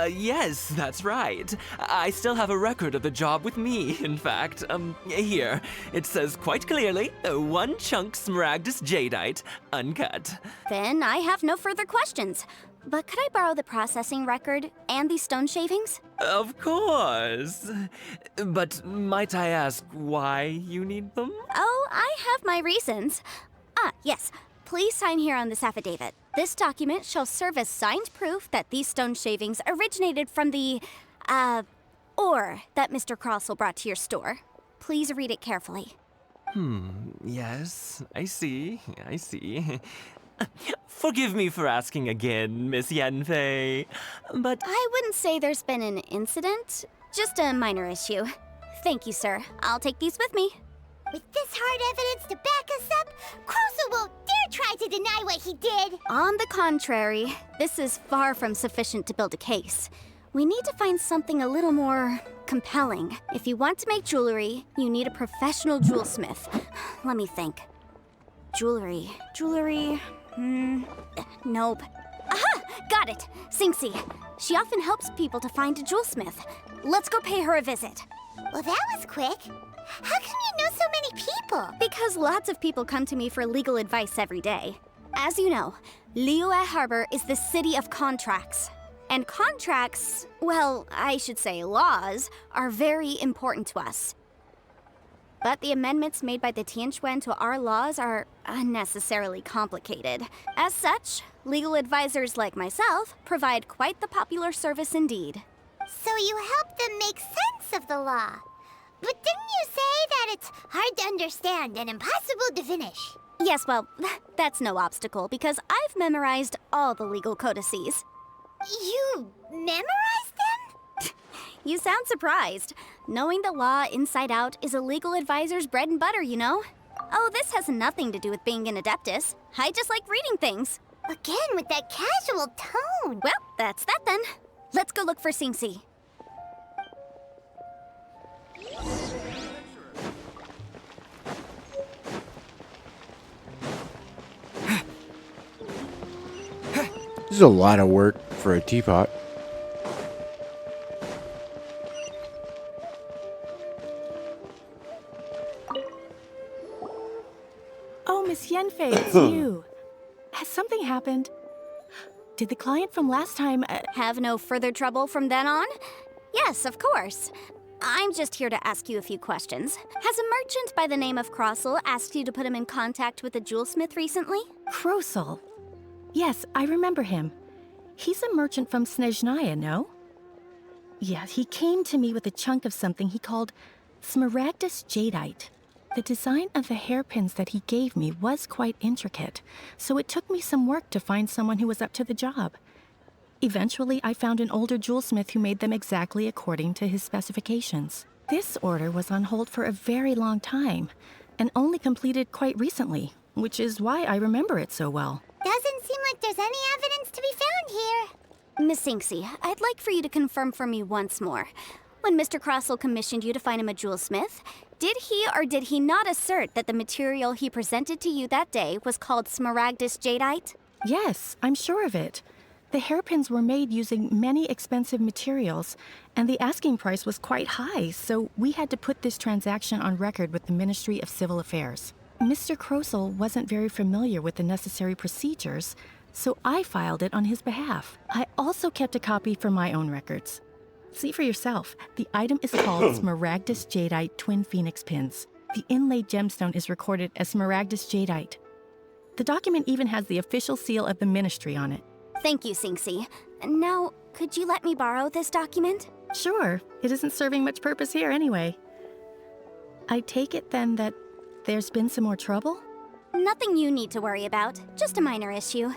Yes, that's right. I still have a record of the job with me, in fact. Here. It says quite clearly, 1 chunk Smaragdus jadeite, uncut. Then I have no further questions. But could I borrow the processing record and these stone shavings? Of course. But might I ask why you need them? Oh, I have my reasons. Ah, yes. Please sign here on this affidavit. This document shall serve as signed proof that these stone shavings originated from the, ore that Mr. Crossell brought to your store. Please read it carefully. Yes, I see. Forgive me for asking again, Miss Yanfei, but... I wouldn't say there's been an incident, just a minor issue. Thank you, sir. I'll take these with me. With this hard evidence to back us up, Crossell won't dare try to deny what he did. On the contrary, this is far from sufficient to build a case. We need to find something a little more compelling. If you want to make jewelry, you need a professional jewelsmith. Let me think. Jewelry. Nope. Aha! Got it! Singxi. She often helps people to find a jewelsmith. Let's go pay her a visit. Well, that was quick. How come you know so many people? Because lots of people come to me for legal advice every day. As you know, Liyue Harbor is the city of contracts. And contracts, well, I should say laws, are very important to us. But the amendments made by the Tianquan to our laws are unnecessarily complicated. As such, legal advisors like myself provide quite the popular service indeed. So you help them make sense of the law. But didn't you say that it's hard to understand and impossible to finish? Yes, well, that's no obstacle because I've memorized all the legal codices. You memorized them? You sound surprised. Knowing the law inside out is a legal advisor's bread and butter, you know? Oh, this has nothing to do with being an adeptus. I just like reading things. Again, with that casual tone. Well, that's that then. Let's go look for Singxi. This is a lot of work for a teapot. Oh, Miss Yanfei, it's you. Has something happened? Did the client from last time... Have no further trouble from then on? Yes, of course. I'm just here to ask you a few questions. Has a merchant by the name of Crossel asked you to put him in contact with a jewelsmith recently? Krosel. Yes, I remember him. He's a merchant from Snezhnaya, no? Yeah, he came to me with a chunk of something he called Smaragdus Jadeite. The design of the hairpins that he gave me was quite intricate, so it took me some work to find someone who was up to the job. Eventually, I found an older jewelsmith who made them exactly according to his specifications. This order was on hold for a very long time, and only completed quite recently, which is why I remember it so well. Doesn't seem like there's any evidence to be found here. Miss Sinksy, I'd like for you to confirm for me once more. When Mr. Crossel commissioned you to find him a jewelsmith, did he or did he not assert that the material he presented to you that day was called Smaragdus Jadeite? Yes, I'm sure of it. The hairpins were made using many expensive materials, and the asking price was quite high, so we had to put this transaction on record with the Ministry of Civil Affairs. Mr. Krosel wasn't very familiar with the necessary procedures, so I filed it on his behalf. I also kept a copy for my own records. See for yourself, the item is called Smaragdus Jadeite Twin Phoenix Pins. The inlaid gemstone is recorded as Smaragdus Jadeite. The document even has the official seal of the ministry on it. Thank you, Sinksy. Now, could you let me borrow this document? Sure, it isn't serving much purpose here anyway. I take it then that there's been some more trouble? Nothing you need to worry about, just a minor issue.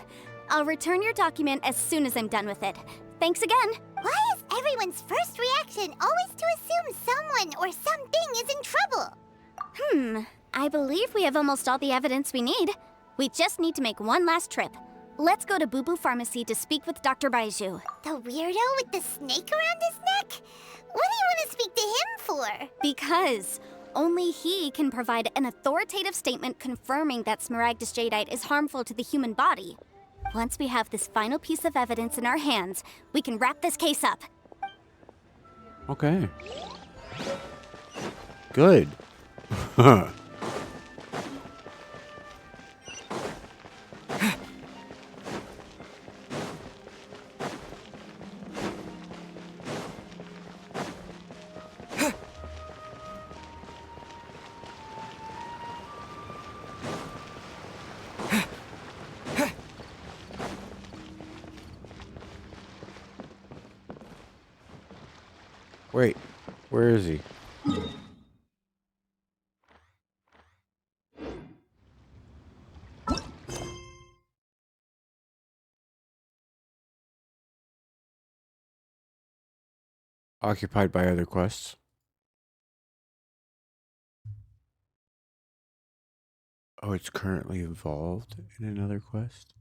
I'll return your document as soon as I'm done with it. Thanks again. Why is everyone's first reaction always to assume someone or something is in trouble? I believe we have almost all the evidence we need. We just need to make one last trip. Let's go to Boo Boo Pharmacy to speak with Dr. Baiju. The weirdo with the snake around his neck? What do you want to speak to him for? Because only he can provide an authoritative statement confirming that Smaragdus Jadeite is harmful to the human body. Once we have this final piece of evidence in our hands, we can wrap this case up. Okay. Good. Wait, where is he? Occupied by other quests. Oh, it's currently involved in another quest.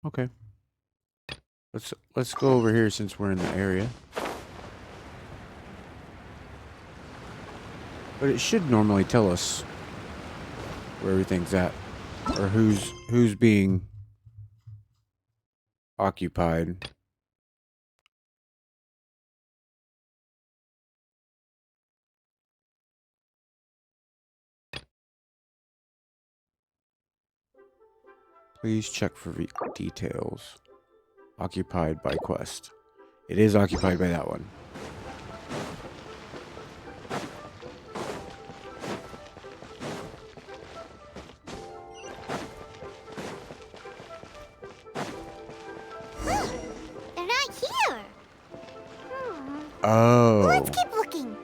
Okay. Let's go over here since we're in the area. But it should normally tell us where everything's at, or who's being occupied. Please check for details. Occupied by quest. It is occupied by that one. They're not here. Oh. Let's keep looking.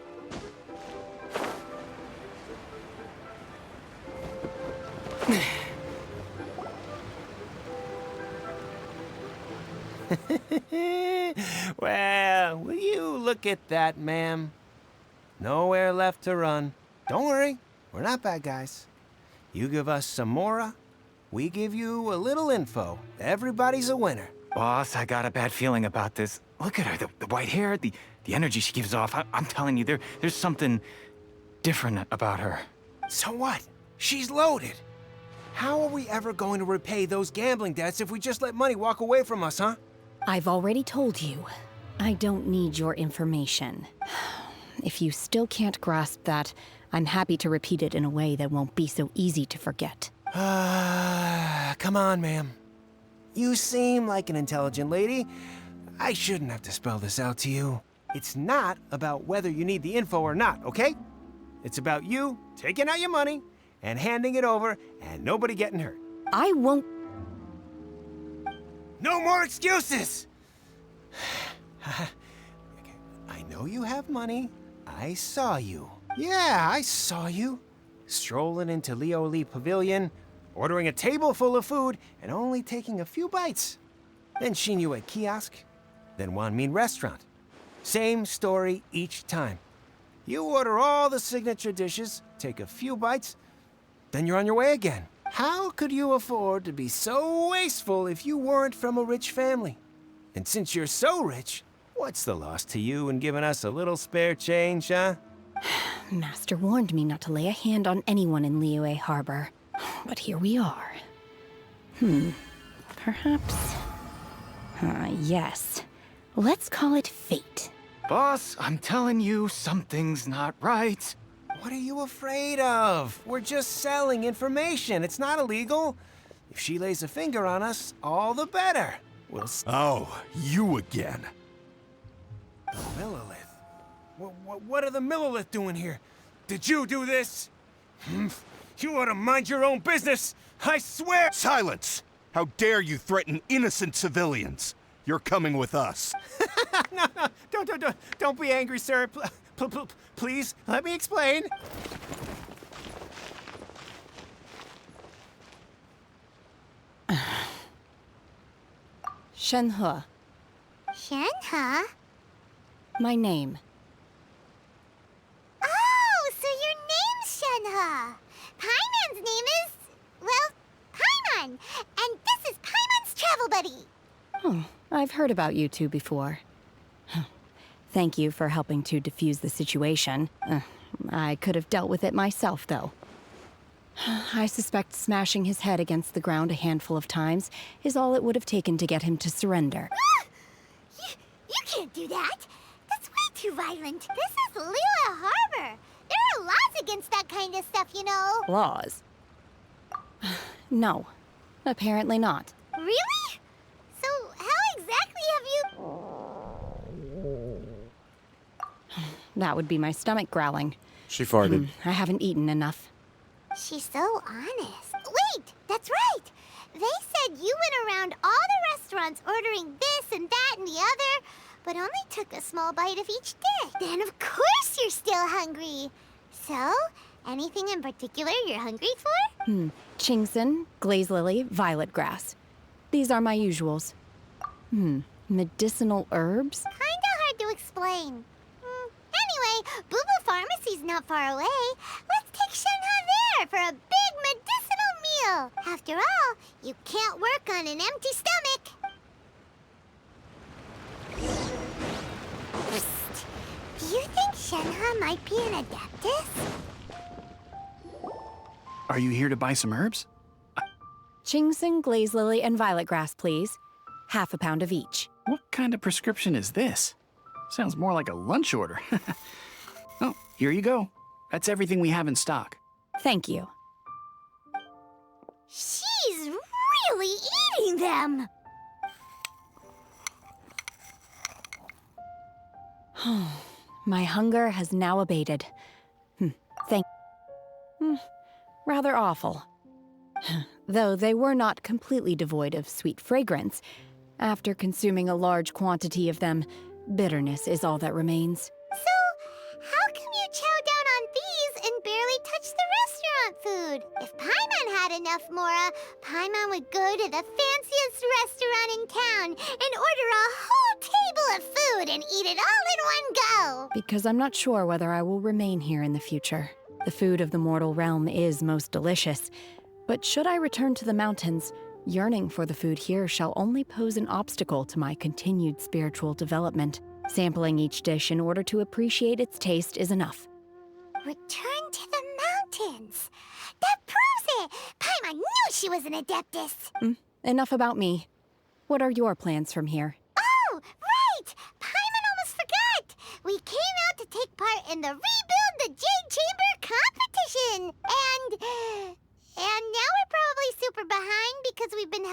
Well, will you look at that, ma'am? Nowhere left to run. Don't worry, we're not bad guys. You give us some mora, we give you a little info. Everybody's a winner. Boss, I got a bad feeling about this. Look at her, the white hair, the energy she gives off. I'm telling you, there's something different about her. So what? She's loaded. How are we ever going to repay those gambling debts if we just let money walk away from us, huh? I've already told you. I don't need your information. If you still can't grasp that, I'm happy to repeat it in a way that won't be so easy to forget. Come on, ma'am. You seem like an intelligent lady. I shouldn't have to spell this out to you. It's not about whether you need the info or not, okay? It's about you taking out your money and handing it over and nobody getting hurt. I won't. No more excuses! I know you have money. I saw you. Yeah, I saw you. Strolling into Leo Lee Pavilion, ordering a table full of food, and only taking a few bites. Then Shinyu at kiosk, then Wanmin restaurant. Same story each time. You order all the signature dishes, take a few bites, then you're on your way again. How could you afford to be so wasteful if you weren't from a rich family? And since you're so rich, what's the loss to you in giving us a little spare change, huh? Master warned me not to lay a hand on anyone in Liyue Harbor. But here we are. Perhaps... yes. Let's call it fate. Boss, I'm telling you, something's not right. What are you afraid of? We're just selling information. It's not illegal. If she lays a finger on us, all the better. We'll... Oh, you again. The Millilith. What are the Millilith doing here? Did you do this? You ought to mind your own business. I swear... Silence! How dare you threaten innocent civilians? You're coming with us. No, don't be angry, sir. Please, let me explain. Shenhe. Shenhe? My name. Oh, so your name's Shenhe. Paimon's name is... well, Paimon. And this is Paimon's travel buddy. Oh, I've heard about you two before. Thank you for helping to defuse the situation. I could have dealt with it myself, though. I suspect smashing his head against the ground a handful of times is all it would have taken to get him to surrender. You can't do that. That's way too violent. This is Liyue Harbor. There are laws against that kind of stuff, you know. Laws? No, apparently not. Really? So how exactly have you... That would be my stomach growling. She farted. I haven't eaten enough. She's so honest. Wait, that's right. They said you went around all the restaurants ordering this and that and the other, but only took a small bite of each dish. Then of course you're still hungry. So, anything in particular you're hungry for? Chingson, glaze lily, violet grass. These are my usuals. Medicinal herbs? Kinda hard to explain. Anyway, Booba Pharmacy's not far away. Let's take Shenhe there for a big medicinal meal. After all, you can't work on an empty stomach. Psst. Do you think Shenhe might be an adeptus? Are you here to buy some herbs? Chingson, glaze lily, and violet grass, please. Half a pound of each. What kind of prescription is this? Sounds more like a lunch order. Oh, here you go. That's everything we have in stock. Thank you. She's really eating them. My hunger has now abated. Rather awful. Though they were not completely devoid of sweet fragrance. After consuming a large quantity of them, bitterness is all that remains. So, how come you chow down on these and barely touch the restaurant food? If Paimon had enough Mora, Paimon would go to the fanciest restaurant in town and order a whole table of food and eat it all in one go. Because I'm not sure whether I will remain here in the future. The food of the mortal realm is most delicious, but should I return to the mountains, yearning for the food here shall only pose an obstacle to my continued spiritual development. Sampling each dish in order to appreciate its taste is enough. Return to the mountains. That proves it. Paimon knew she was an adeptus. Enough about me. What are your plans from here? Oh, right! Paimon almost forgot. We came out to take part in the Rebuild the Jade Chamber competition. And now we're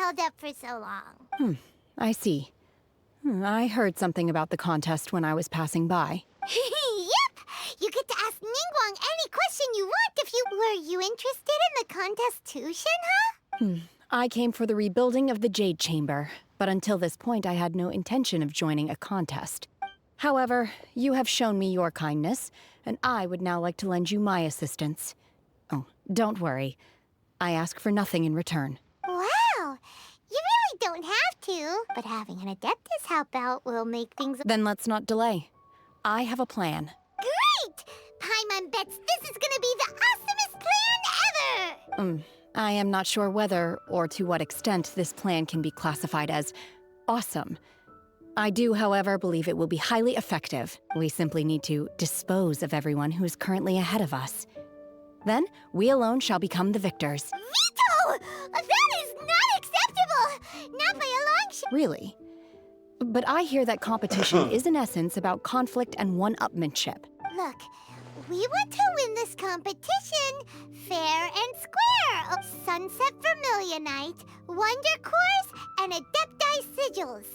held up for so long? I see. I heard something about the contest when I was passing by. Yep! You get to ask Ningguang any question you want if you... Were you interested in the contest too, Shinha? I came for the rebuilding of the Jade Chamber, but until this point I had no intention of joining a contest. However, you have shown me your kindness, and I would now like to lend you my assistance. Oh, don't worry. I ask for nothing in return. Wow! You really don't have to, but having an Adeptus help out will make things... Then let's not delay. I have a plan. Great! Paimon bets this is gonna be the awesomest plan ever! I am not sure whether, or to what extent, this plan can be classified as awesome. I do, however, believe it will be highly effective. We simply need to dispose of everyone who is currently ahead of us. Then, we alone shall become the victors. Veto! That is not acceptable! Not by a long shot! Really? But I hear that competition is in essence about conflict and one-upmanship. Look, we want to win this competition fair and square. Sunset Vermilionite, Wonder Cores, and Adepti Sigils.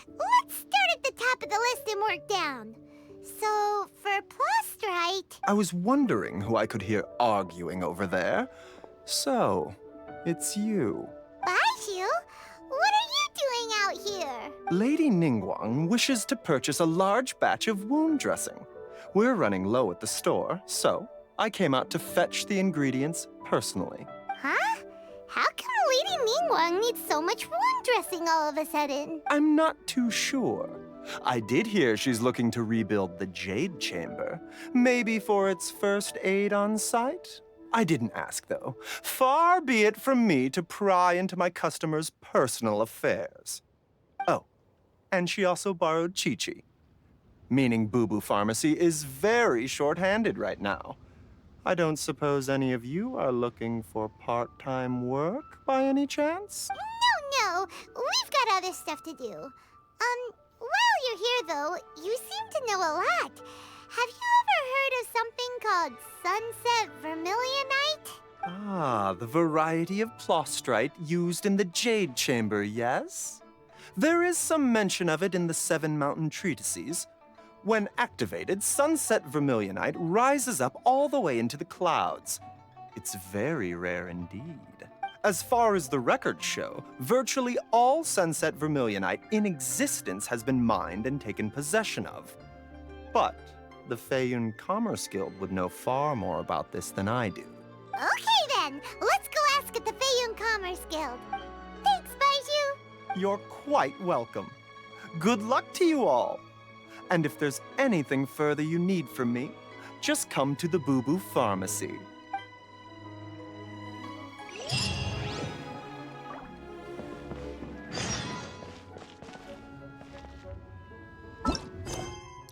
Let's start at the top of the list and work down. So, for Plostrite... I was wondering who I could hear arguing over there. So, it's you. Baizhu? What are you doing out here? Lady Ningguang wishes to purchase a large batch of wound dressing. We're running low at the store, so I came out to fetch the ingredients personally. Huh? How come Lady Ningguang needs so much wound dressing all of a sudden? I'm not too sure. I did hear she's looking to rebuild the Jade Chamber. Maybe for its first aid on site? I didn't ask, though. Far be it from me to pry into my customers' personal affairs. Oh, and she also borrowed Chi-Chi. Meaning Boo Boo Pharmacy is very short-handed right now. I don't suppose any of you are looking for part-time work by any chance? No. We've got other stuff to do. While you're here, though, you seem to know a lot. Have you ever heard of something called Sunset Vermilionite? Ah, the variety of Plostrite used in the Jade Chamber, yes? There is some mention of it in the Seven Mountain Treatises. When activated, Sunset Vermilionite rises up all the way into the clouds. It's very rare indeed. As far as the records show, virtually all Sunset Vermilionite in existence has been mined and taken possession of. But the Feiyun Commerce Guild would know far more about this than I do. Okay then, let's go ask at the Feiyun Commerce Guild. Thanks, Baizhu. You're quite welcome. Good luck to you all. And if there's anything further you need from me, just come to the Boo Boo Pharmacy.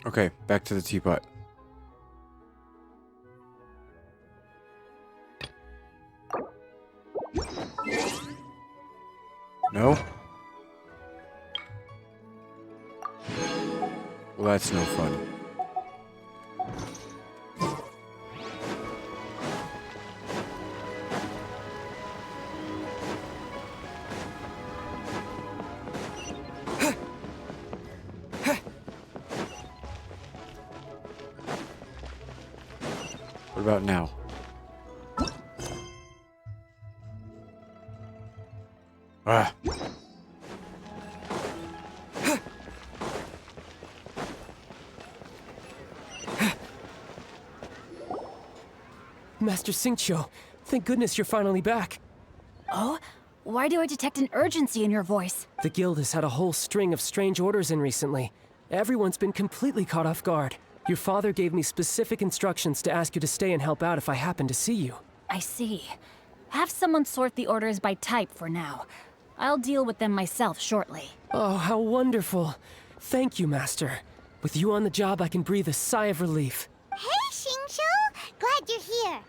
Okay, back to the teapot. No? Well, that's no fun. What about now? Ah. Master Xingqiu, thank goodness you're finally back. Oh? Why do I detect an urgency in your voice? The guild has had a whole string of strange orders in recently. Everyone's been completely caught off guard. Your father gave me specific instructions to ask you to stay and help out if I happen to see you. I see. Have someone sort the orders by type for now. I'll deal with them myself shortly. Oh, how wonderful. Thank you, Master. With you on the job, I can breathe a sigh of relief. Hey, Xingqiu! Glad you're here.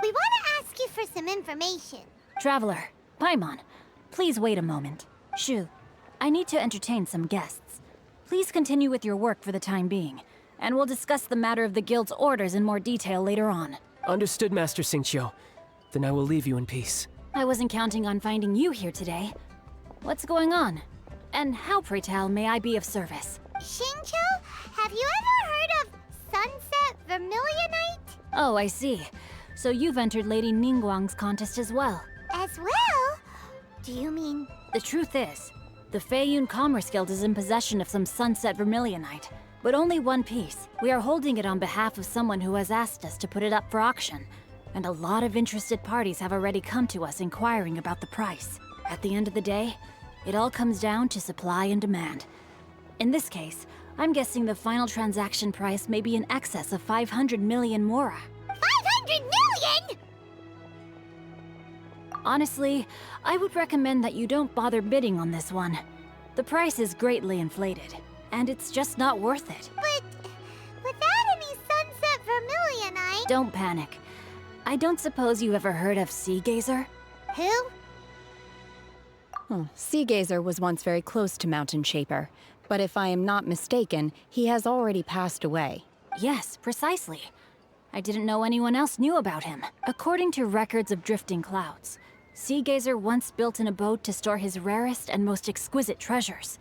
We want to ask you for some information. Traveler, Paimon, please wait a moment. Shu, I need to entertain some guests. Please continue with your work for the time being, and we'll discuss the matter of the guild's orders in more detail later on. Understood, Master Xingqiu. Then I will leave you in peace. I wasn't counting on finding you here today. What's going on? And how, pray tell, may I be of service? Xingqiu, have you ever heard of Sunset Vermilionite? Oh, I see. So you've entered Lady Ningguang's contest as well. As well? Do you mean... The truth is, the Feiyun Commerce Guild is in possession of some Sunset Vermilionite, but only one piece. We are holding it on behalf of someone who has asked us to put it up for auction, and a lot of interested parties have already come to us inquiring about the price. At the end of the day, it all comes down to supply and demand. In this case, I'm guessing the final transaction price may be in excess of 500 million mora. 500 million?! Honestly, I would recommend that you don't bother bidding on this one. The price is greatly inflated, and it's just not worth it. But without any Sunset Vermilionite... Don't panic. I don't suppose you ever heard of Sea Gazer? Who? Sea Gazer was once very close to Mountain Shaper, but if I am not mistaken, he has already passed away. Yes, precisely. I didn't know anyone else knew about him. According to records of drifting clouds, Sea Gazer once built an abode to store his rarest and most exquisite treasures,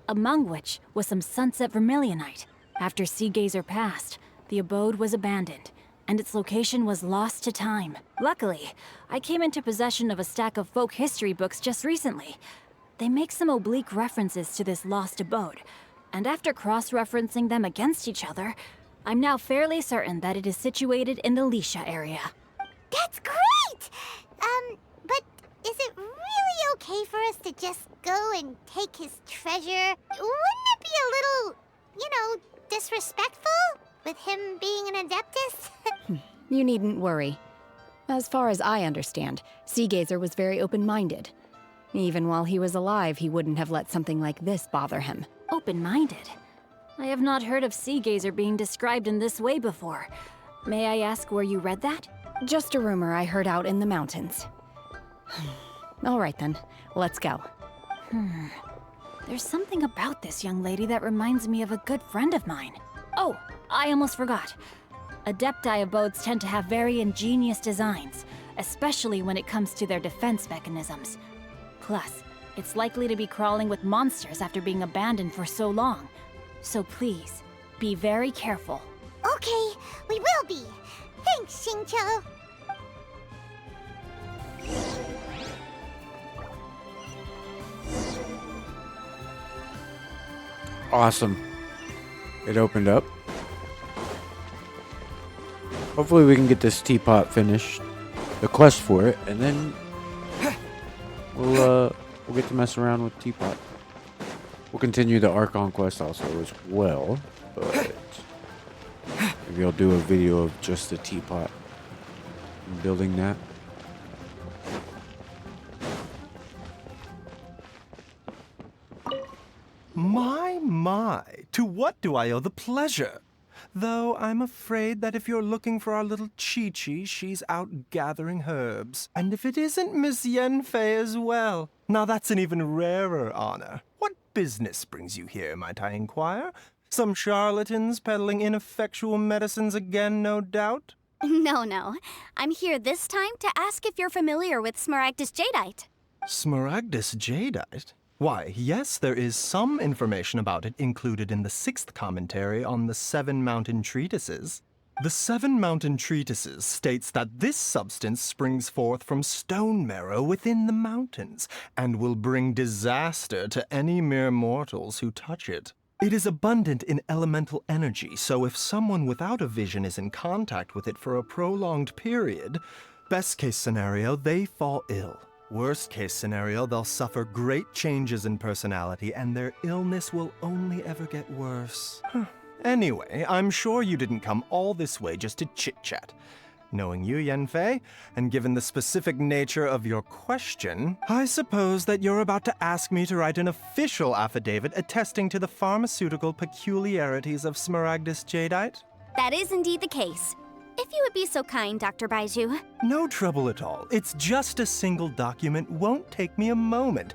among which was some Sunset Vermilionite. After Sea Gazer passed, the abode was abandoned, and its location was lost to time. Luckily, I came into possession of a stack of folk history books just recently. They make some oblique references to this lost abode, and after cross-referencing them against each other, I'm now fairly certain that it is situated in the Lisha area. That's great! But is it really okay for us to just go and take his treasure? Wouldn't it be a little, disrespectful? With him being an Adeptus? You needn't worry. As far as I understand, Sea Gazer was very open-minded. Even while he was alive, he wouldn't have let something like this bother him. Open-minded? I have not heard of Sea Gazer being described in this way before. May I ask where you read that? Just a rumor I heard out in the mountains. All right then, let's go. There's something about this young lady that reminds me of a good friend of mine. Oh, I almost forgot. Adepti abodes tend to have very ingenious designs, especially when it comes to their defense mechanisms. Plus, it's likely to be crawling with monsters after being abandoned for so long. So please, be very careful. Okay, we will be. Thanks, Xingqiu. Awesome. It opened up. Hopefully we can get this teapot finished, the quest for it, and then we'll get to mess around with teapot. We'll continue the Archon quest also as well, but maybe I'll do a video of just the teapot and building that. My, to what do I owe the pleasure? Though I'm afraid that if you're looking for our little Chi-Chi, she's out gathering herbs. And if it isn't Miss Yanfei as well, now that's an even rarer honor. What business brings you here, might I inquire? Some charlatans peddling ineffectual medicines again, no doubt? No. I'm here this time to ask if you're familiar with Smaragdus Jadeite. Smaragdus Jadeite? Why, yes, there is some information about it included in the 6th commentary on the 7 Mountain Treatises. The 7 Mountain Treatises states that this substance springs forth from stone marrow within the mountains, and will bring disaster to any mere mortals who touch it. It is abundant in elemental energy, so if someone without a vision is in contact with it for a prolonged period, best case scenario, they fall ill. Worst case scenario, they'll suffer great changes in personality and their illness will only ever get worse. Anyway, I'm sure you didn't come all this way just to chit-chat. Knowing you, Yanfei, and given the specific nature of your question, I suppose that you're about to ask me to write an official affidavit attesting to the pharmaceutical peculiarities of Smaragdus Jadeite? That is indeed the case. If you would be so kind, Dr. Baiju. No trouble at all. It's just a single document. Won't take me a moment.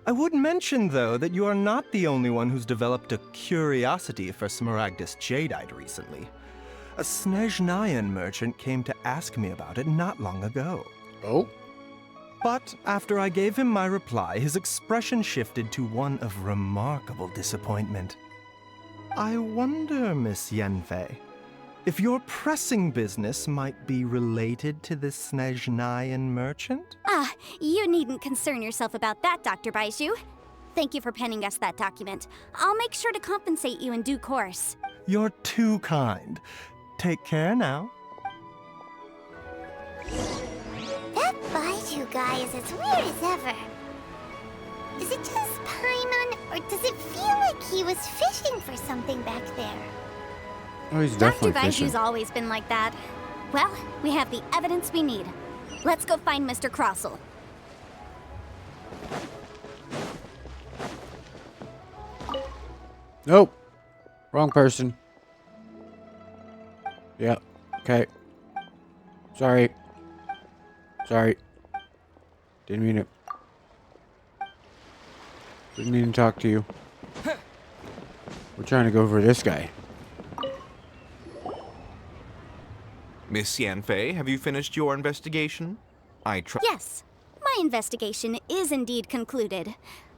I would mention, though, that you are not the only one who's developed a curiosity for Smaragdus Jadeite recently. A Snezhnayan merchant came to ask me about it not long ago. Oh? But after I gave him my reply, his expression shifted to one of remarkable disappointment. I wonder, Miss Yenfei, if your pressing business might be related to the Snezhnayan merchant? Ah, you needn't concern yourself about that, Dr. Baizhu. Thank you for penning us that document. I'll make sure to compensate you in due course. You're too kind. Take care now. That Baizhu guy is as weird as ever. Is it just Paimon, or does it feel like he was fishing for something back there? Oh, he's Dr. definitely fishing. Baizhu's always been like that. Well, we have the evidence we need. Let's go find Mr. Crossell. Nope. Wrong person. Yeah. Okay. Sorry. Sorry. Didn't mean it. Didn't mean to talk to you. We're trying to go for this guy. Miss Yanfei, have you finished your investigation? Yes. My investigation is indeed concluded.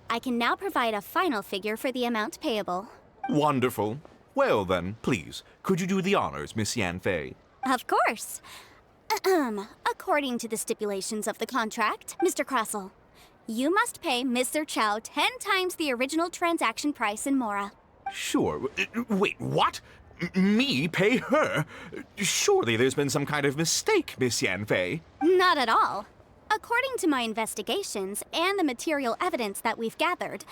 I can now provide a final figure for the amount payable. Wonderful. Well then, please, could you do the honors, Miss Yanfei? Of course. According to the stipulations of the contract, Mr. Crossell, you must pay Mr. Chow 10 times the original transaction price in Mora. Sure. Wait, what? Me pay her? Surely there's been some kind of mistake, Miss Yanfei. Not at all. According to my investigations and the material evidence that we've gathered,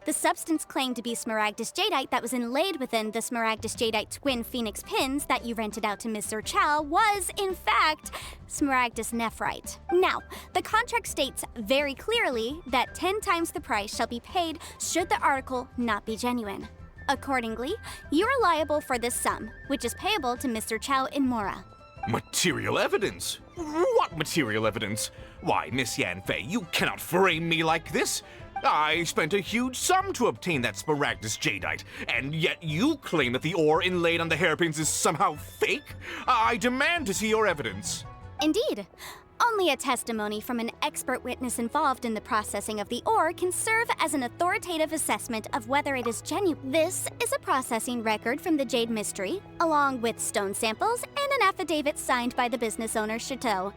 the substance claimed to be Smaragdus Jadeite that was inlaid within the Smaragdus Jadeite twin phoenix pins that you rented out to Mr. Chow was, in fact, Smaragdus Nephrite. Now, the contract states very clearly that 10 times the price shall be paid should the article not be genuine. Accordingly, you are liable for this sum, which is payable to Mr. Chow in Mora. Material evidence? What material evidence? Why, Miss Yanfei, you cannot frame me like this. I spent a huge sum to obtain that Smaragdus Jadeite, and yet you claim that the ore inlaid on the hairpins is somehow fake? I demand to see your evidence. Indeed. Only a testimony from an expert witness involved in the processing of the ore can serve as an authoritative assessment of whether it is genuine. This is a processing record from the Jade Mystery, along with stone samples and an affidavit signed by the business owner, Chateau.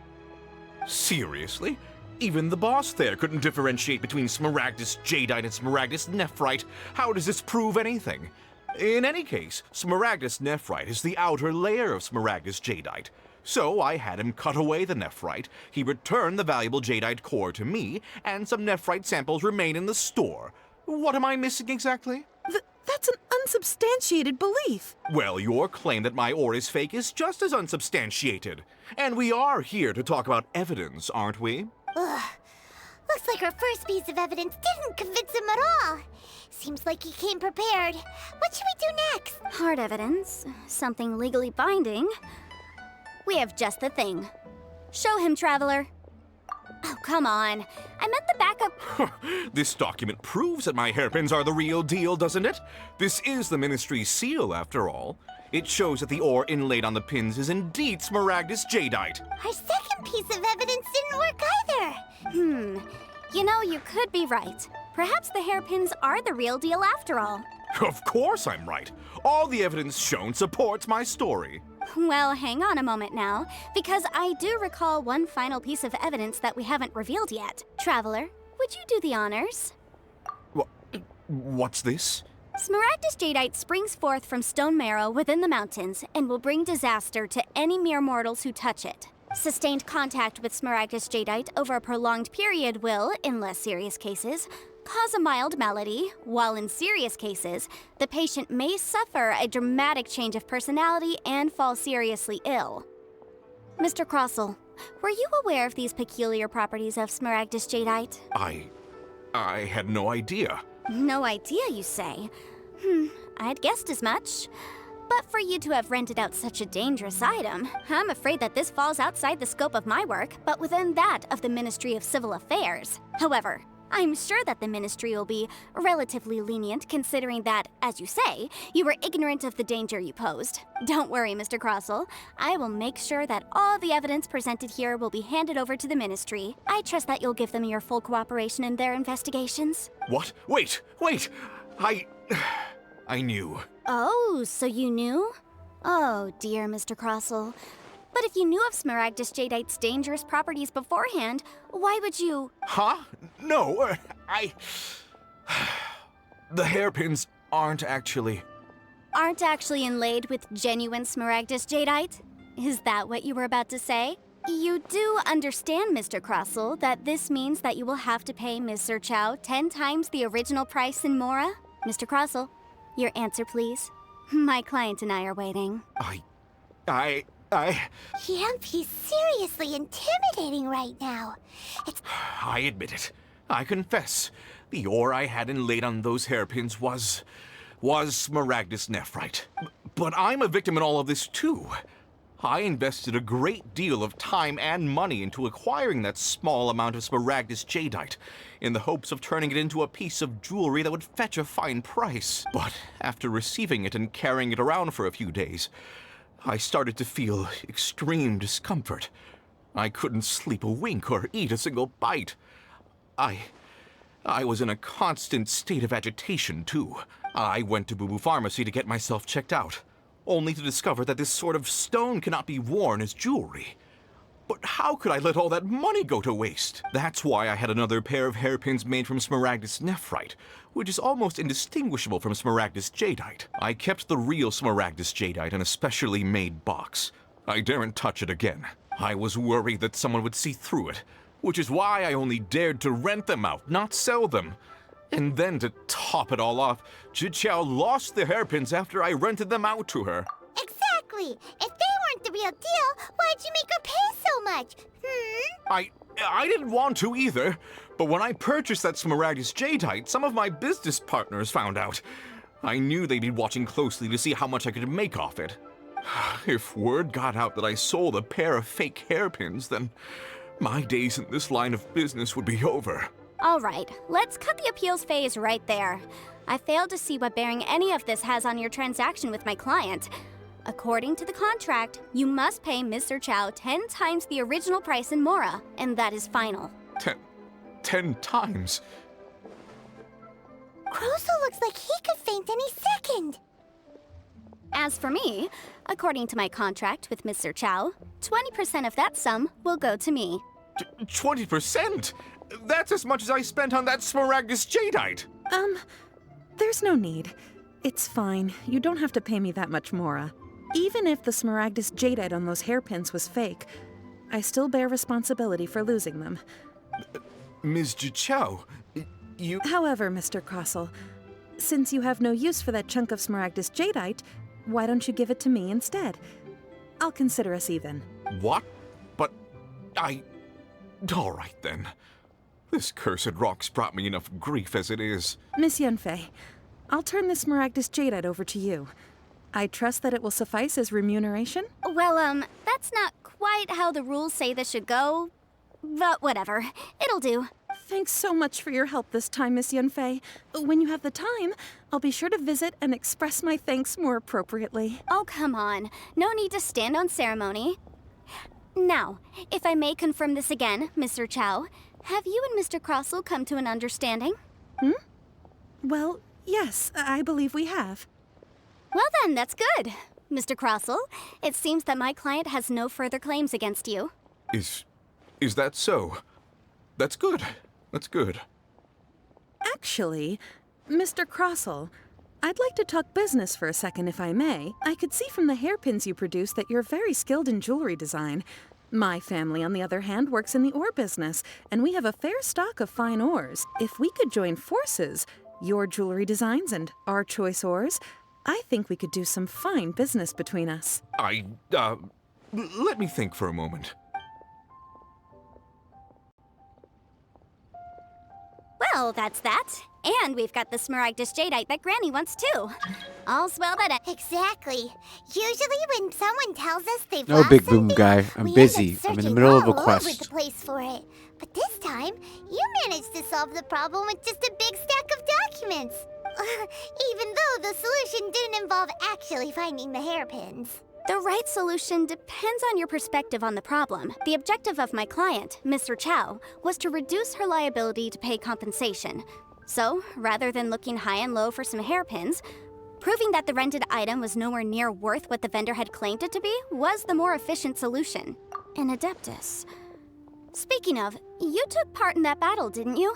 Seriously? Even the boss there couldn't differentiate between Smaragdus Jadeite and Smaragdus Nephrite. How does this prove anything? In any case, Smaragdus Nephrite is the outer layer of Smaragdus Jadeite. So I had him cut away the nephrite, he returned the valuable jadeite core to me, and some nephrite samples remain in the store. What am I missing exactly? That's an unsubstantiated belief. Well, your claim that my ore is fake is just as unsubstantiated. And we are here to talk about evidence, aren't we? Ugh. Looks like our first piece of evidence didn't convince him at all. Seems like he came prepared. What should we do next? Hard evidence. Something legally binding. We have just the thing. Show him, Traveler. Oh, come on. I meant the backup. This document proves that my hairpins are the real deal, doesn't it? This is the Ministry's seal, after all. It shows that the ore inlaid on the pins is indeed Smaragdus Jadeite. Our second piece of evidence didn't work either. You know, you could be right. Perhaps the hairpins are the real deal after all. Of course I'm right. All the evidence shown supports my story. Well, hang on a moment now, because I do recall one final piece of evidence that we haven't revealed yet. Traveler, would you do the honors? What's this? Smaragdus Jadeite springs forth from stone marrow within the mountains and will bring disaster to any mere mortals who touch it. Sustained contact with Smaragdus Jadeite over a prolonged period will, in less serious cases, cause a mild malady, while in serious cases, the patient may suffer a dramatic change of personality and fall seriously ill. Mr. Crossell, were you aware of these peculiar properties of Smaragdus Jadeite? I had no idea. No idea, you say? I'd guessed as much. But for you to have rented out such a dangerous item, I'm afraid that this falls outside the scope of my work, but within that of the Ministry of Civil Affairs. However, I'm sure that the Ministry will be relatively lenient, considering that, as you say, you were ignorant of the danger you posed. Don't worry, Mr. Crossell. I will make sure that all the evidence presented here will be handed over to the Ministry. I trust that you'll give them your full cooperation in their investigations. What? Wait! I knew. Oh, so you knew? Oh, dear Mr. Crossell. But if you knew of Smaragdus Jadeite's dangerous properties beforehand, why would you— Huh? No, The hairpins aren't actually inlaid with genuine Smaragdus Jadeite? Is that what you were about to say? You do understand, Mr. Crossell, that this means that you will have to pay Ms. Sir Chow 10 times the original price in Mora? Mr. Crossell, your answer, please. My client and I are waiting. Yemp, he's seriously intimidating right now. I admit it. I confess. The ore I had inlaid on those hairpins was Smaragdus Nephrite. But I'm a victim in all of this too. I invested a great deal of time and money into acquiring that small amount of Smaragdus Jadeite, in the hopes of turning it into a piece of jewelry that would fetch a fine price. But after receiving it and carrying it around for a few days, I started to feel extreme discomfort. I couldn't sleep a wink or eat a single bite. I was in a constant state of agitation, too. I went to Boo Boo Pharmacy to get myself checked out, only to discover that this sort of stone cannot be worn as jewelry. But how could I let all that money go to waste? That's why I had another pair of hairpins made from Smaragdus Nephrite, which is almost indistinguishable from Smaragdus Jadeite. I kept the real Smaragdus Jadeite in a specially made box. I daren't touch it again. I was worried that someone would see through it, which is why I only dared to rent them out, not sell them. And then to top it all off, Jiqiao lost the hairpins after I rented them out to her. Exactly! If they weren't the real deal, why'd you make her pay so much? I didn't want to either, but when I purchased that Smaragdus Jadeite, some of my business partners found out. I knew they'd be watching closely to see how much I could make off it. If word got out that I sold a pair of fake hairpins, then my days in this line of business would be over. All right, let's cut the appeals phase right there. I failed to see what bearing any of this has on your transaction with my client. According to the contract, you must pay Mr. Chow 10 times the original price in Mora, and that is final. 10 times? Crossell looks like he could faint any second. As for me, according to my contract with Mr. Chow, 20% of that sum will go to me. 20%? That's as much as I spent on that Smaragdus Jadeite. There's no need. It's fine. You don't have to pay me that much, Mora. Even if the Smaragdus Jadeite on those hairpins was fake, I still bear responsibility for losing them. Ms. Jiqiao, you— However, Mr. Crossell, since you have no use for that chunk of Smaragdus Jadeite, why don't you give it to me instead? I'll consider us even. What? But all right then. This cursed rock's brought me enough grief as it is. Miss Yunfei, I'll turn this Smaragdus Jadeite over to you. I trust that it will suffice as remuneration? Well, that's not quite how the rules say this should go. But whatever. It'll do. Thanks so much for your help this time, Miss Yunfei. When you have the time, I'll be sure to visit and express my thanks more appropriately. Oh, come on. No need to stand on ceremony. Now, if I may confirm this again, Mr. Chow, have you and Mr. Crossell come to an understanding? Well, yes, I believe we have. Well then, that's good. Mr. Crossell, it seems that my client has no further claims against you. Is that so? That's good. That's good. Actually, Mr. Crossell, I'd like to talk business for a second, if I may. I could see from the hairpins you produce that you're very skilled in jewelry design. My family, on the other hand, works in the ore business, and we have a fair stock of fine ores. If we could join forces, your jewelry designs and our choice ores, I think we could do some fine business between us. Let me think for a moment. Well, that's that. And we've got the Smaragdus Jadeite that Granny wants too. All's well that— Exactly. Usually when someone tells us they've No, lost big boom something, guy. I'm we busy. end up I'm in the searching middle of a all quest. over the place for it. But this time, you managed to solve the problem with just a big stack of documents. Even though the solution didn't involve actually finding the hairpins. The right solution depends on your perspective on the problem. The objective of my client, Mr. Chow, was to reduce her liability to pay compensation. So, rather than looking high and low for some hairpins, proving that the rented item was nowhere near worth what the vendor had claimed it to be was the more efficient solution. An Adeptus. Speaking of, you took part in that battle, didn't you?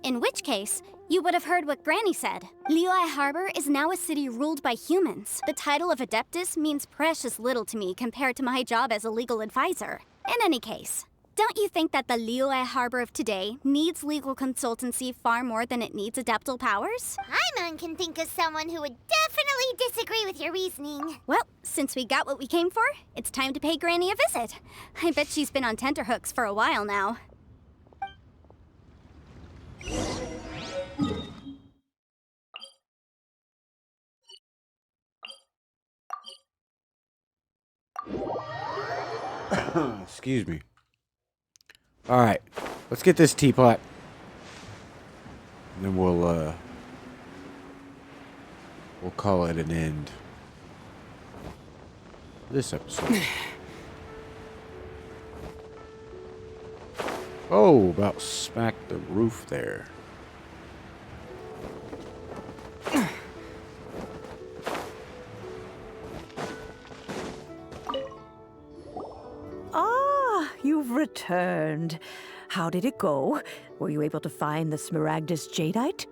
In which case, you would have heard what Granny said. Liyue Harbor is now a city ruled by humans. The title of Adeptus means precious little to me compared to my job as a legal advisor. In any case, don't you think that the Liyue Harbor of today needs legal consultancy far more than it needs adeptal powers? Paimon can think of someone who would definitely disagree with your reasoning. Well, since we got what we came for, it's time to pay Granny a visit. I bet she's been on tenterhooks for a while now. Excuse me. All right, let's get this teapot, and then we'll call it an end. This episode. Oh, about smacked the roof there. You've returned. How did it go? Were you able to find the Smaragdus Jadeite?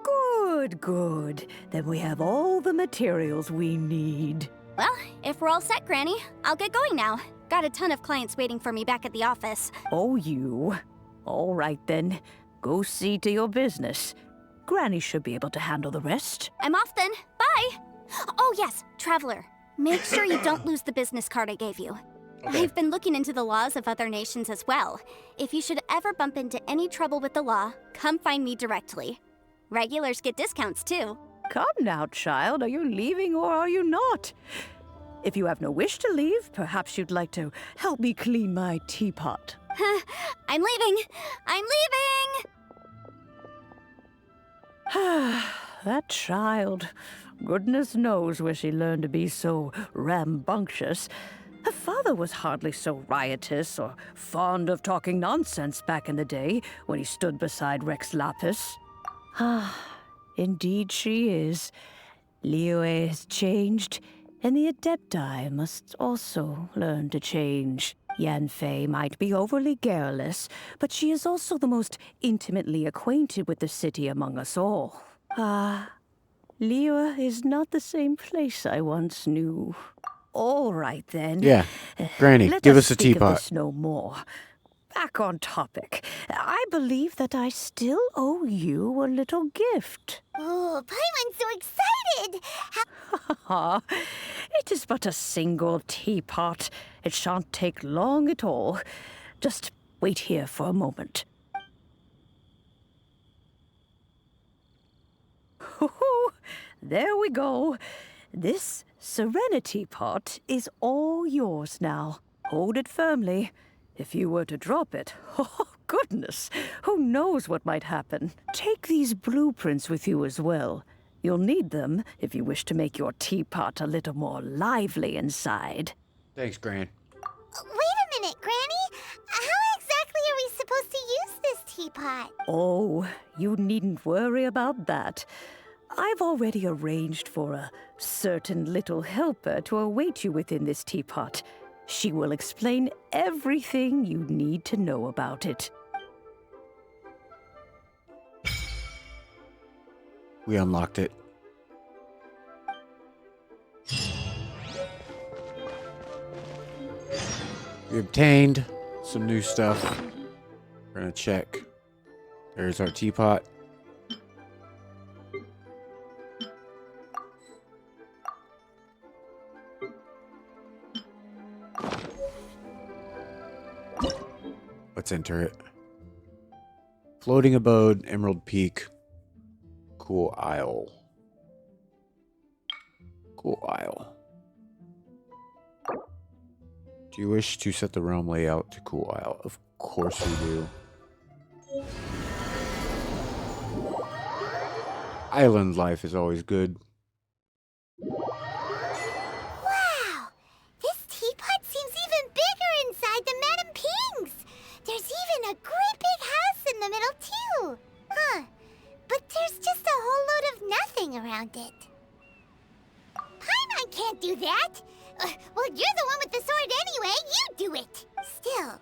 Good, good. Then we have all the materials we need. Well, if we're all set, Granny, I'll get going now. Got a ton of clients waiting for me back at the office. Oh, you? All right then. Go see to your business. Granny should be able to handle the rest. I'm off then. Bye! Oh yes, Traveler. Make sure you don't lose the business card I gave you. Okay. I've been looking into the laws of other nations as well. If you should ever bump into any trouble with the law, come find me directly. Regulars get discounts too. Come now, child. Are you leaving or are you not? If you have no wish to leave, perhaps you'd like to help me clean my teapot. I'm leaving! I'm leaving! That child. Goodness knows where she learned to be so rambunctious. Her father was hardly so riotous or fond of talking nonsense back in the day when he stood beside Rex Lapis. Indeed she is. Liyue has changed, and the Adepti must also learn to change. Yanfei might be overly garrulous, but she is also the most intimately acquainted with the city among us all. Liyue is not the same place I once knew. All right, then. Yeah. Granny, give us a speak of teapot. this no more. Back on topic. I believe that I still owe you a little gift. Oh, Paimon's so excited! It is but a single teapot. It shan't take long at all. Just wait here for a moment. There we go. This Serenity pot is all yours now. Hold it firmly. If you were to drop it, oh goodness, who knows what might happen. Take these blueprints with you as well. You'll need them if you wish to make your teapot a little more lively inside. Thanks, Gran. Wait a minute, Granny. How exactly are we supposed to use this teapot? Oh, you needn't worry about that. I've already arranged for a certain little helper to await you within this teapot. She will explain everything you need to know about it. We unlocked it. We obtained some new stuff. We're gonna check. There's our teapot. Let's enter it. Floating abode, Emerald Peak, Cool Isle. Cool Isle. Do you wish to set the realm layout to Cool Isle? Of course we do. Island life is always good. Wow! This teapot seems even bigger inside than Madame Ping's! There's even a great big house in the middle, too! Huh. But there's just a whole load of nothing around it. Paimon can't do that! Well, you're the one with the sword anyway. You do it! Still,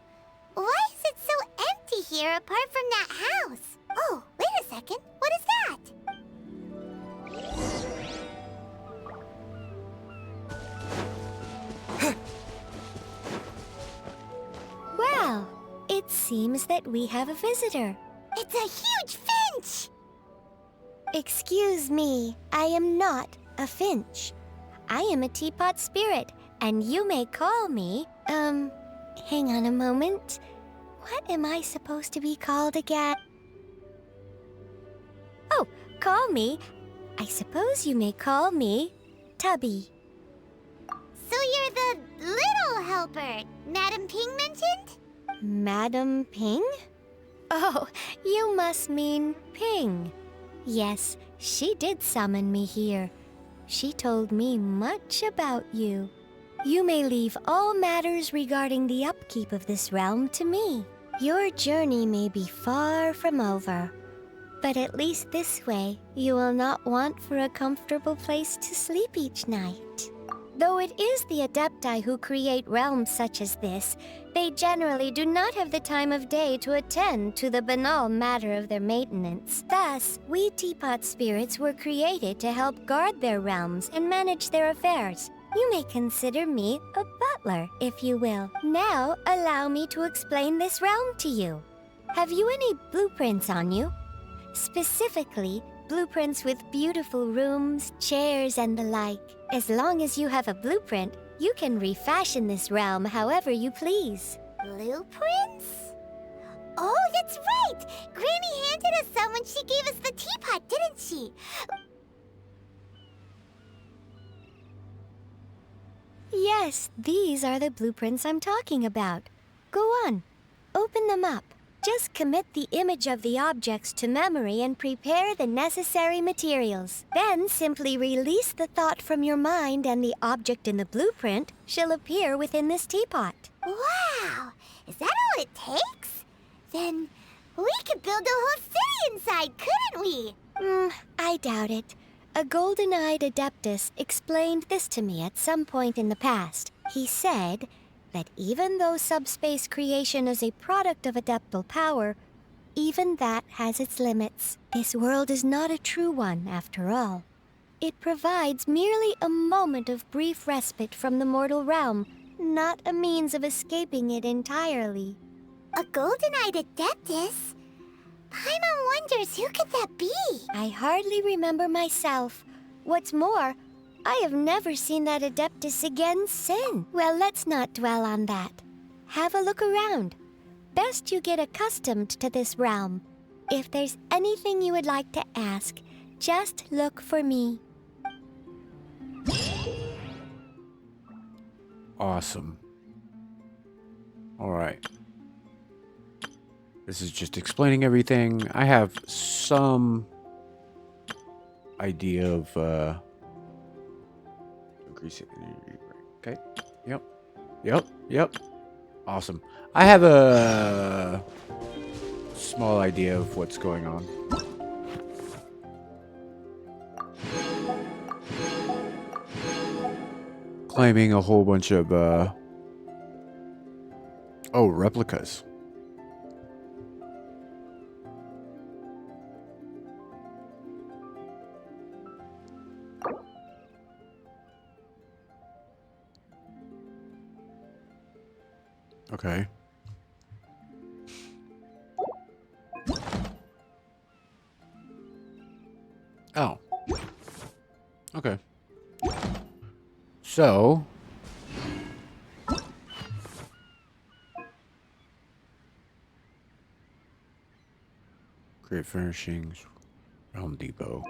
why is it so empty here apart from that house? Oh, wait a second. What is that? Well, it seems that we have a visitor. It's a huge finch! Excuse me, I am not a finch. I am a teapot spirit, and you may call me, hang on a moment. What am I supposed to be called again? Oh, call me. I suppose you may call me Tubby. So you're the little helper Madame Ping mentioned? Madam Ping? Oh, you must mean Ping. Yes, she did summon me here. She told me much about you. You may leave all matters regarding the upkeep of this realm to me. Your journey may be far from over, but at least this way you will not want for a comfortable place to sleep each night. Though it is the Adepti who create realms such as this, they generally do not have the time of day to attend to the banal matter of their maintenance. Thus, we teapot spirits were created to help guard their realms and manage their affairs. You may consider me a butler, if you will. Now, allow me to explain this realm to you. Have you any blueprints on you? Specifically, blueprints with beautiful rooms, chairs, and the like. As long as you have a blueprint, you can refashion this realm however you please. Blueprints? Oh, that's right! Granny handed us some when she gave us the teapot, didn't she? Yes, these are the blueprints I'm talking about. Go on, open them up. Just commit the image of the objects to memory and prepare the necessary materials. Then simply release the thought from your mind and the object in the blueprint shall appear within this teapot. Wow! Is that all it takes? Then we could build a whole city inside, couldn't we? I doubt it. A golden-eyed adeptus explained this to me at some point in the past. He said that even though subspace creation is a product of adeptal power, even that has its limits. This world is not a true one, after all. It provides merely a moment of brief respite from the mortal realm, not a means of escaping it entirely. A golden-eyed adeptus? Paimon wonders who could that be? I hardly remember myself. What's more, I have never seen that adeptus again since. Well, let's not dwell on that. Have a look around. Best you get accustomed to this realm. If there's anything you would like to ask, just look for me. Awesome. All right. This is just explaining everything. I have some idea of okay. Yep. Awesome. I have a small idea of what's going on. Claiming a whole bunch of replicas. Okay. Oh. Okay. So, create furnishings, Realm Depot.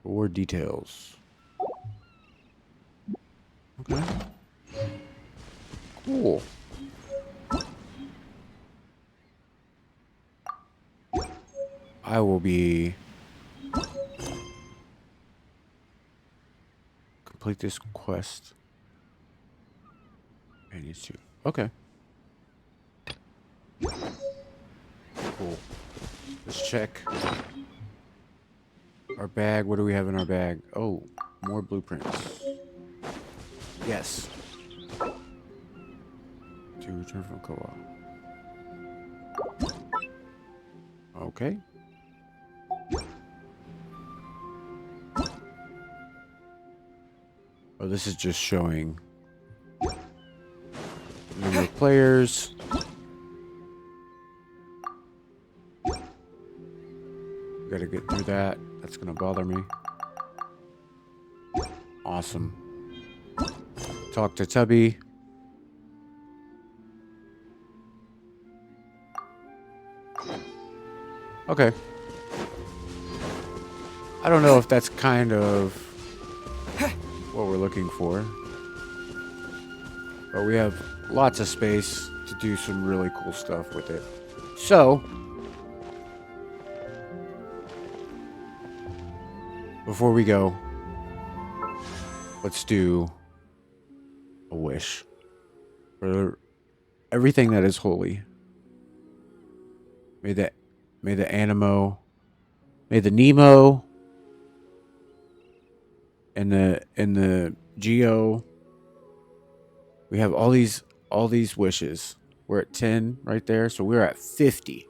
More details. Okay. Cool. I will be complete this quest. I need to. Okay. Cool. Let's check our bag. What do we have in our bag? Oh, more blueprints. Yes. To return from co-op. Okay. Oh, this is just showing number of players. Gotta get through that. That's gonna bother me. Awesome. Talk to Tubby. Okay. I don't know if that's kind of what we're looking for. But we have lots of space to do some really cool stuff with it. So, before we go, let's do a wish for everything that is holy. May the Animo, may the Nemo, and the Geo. We have all these wishes. We're at 10 right there, so we're at 50.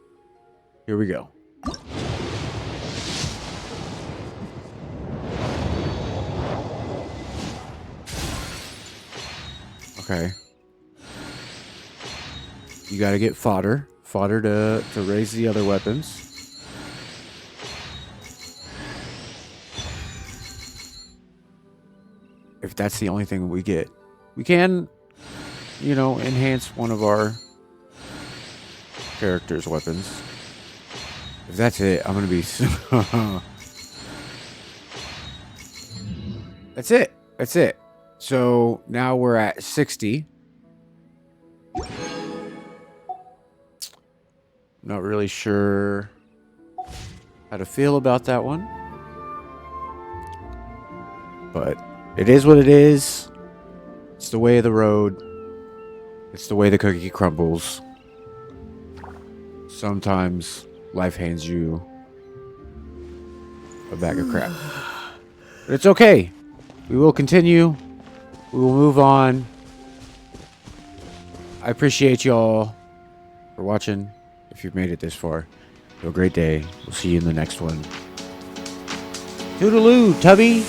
Here we go. Okay. You got to get fodder to raise the other weapons. If that's the only thing we get, we can, you know, enhance one of our character's weapons. If that's it, I'm gonna be. That's it. That's it. So now we're at 60. Not really sure how to feel about that one, but it is what it is. It's the way of the road. It's the way the cookie crumbles. Sometimes life hands you a bag of crap. But it's okay. We will continue. We will move on. I appreciate y'all for watching. If you've made it this far, have a great day. We'll see you in the next one. Toodaloo, Tubby.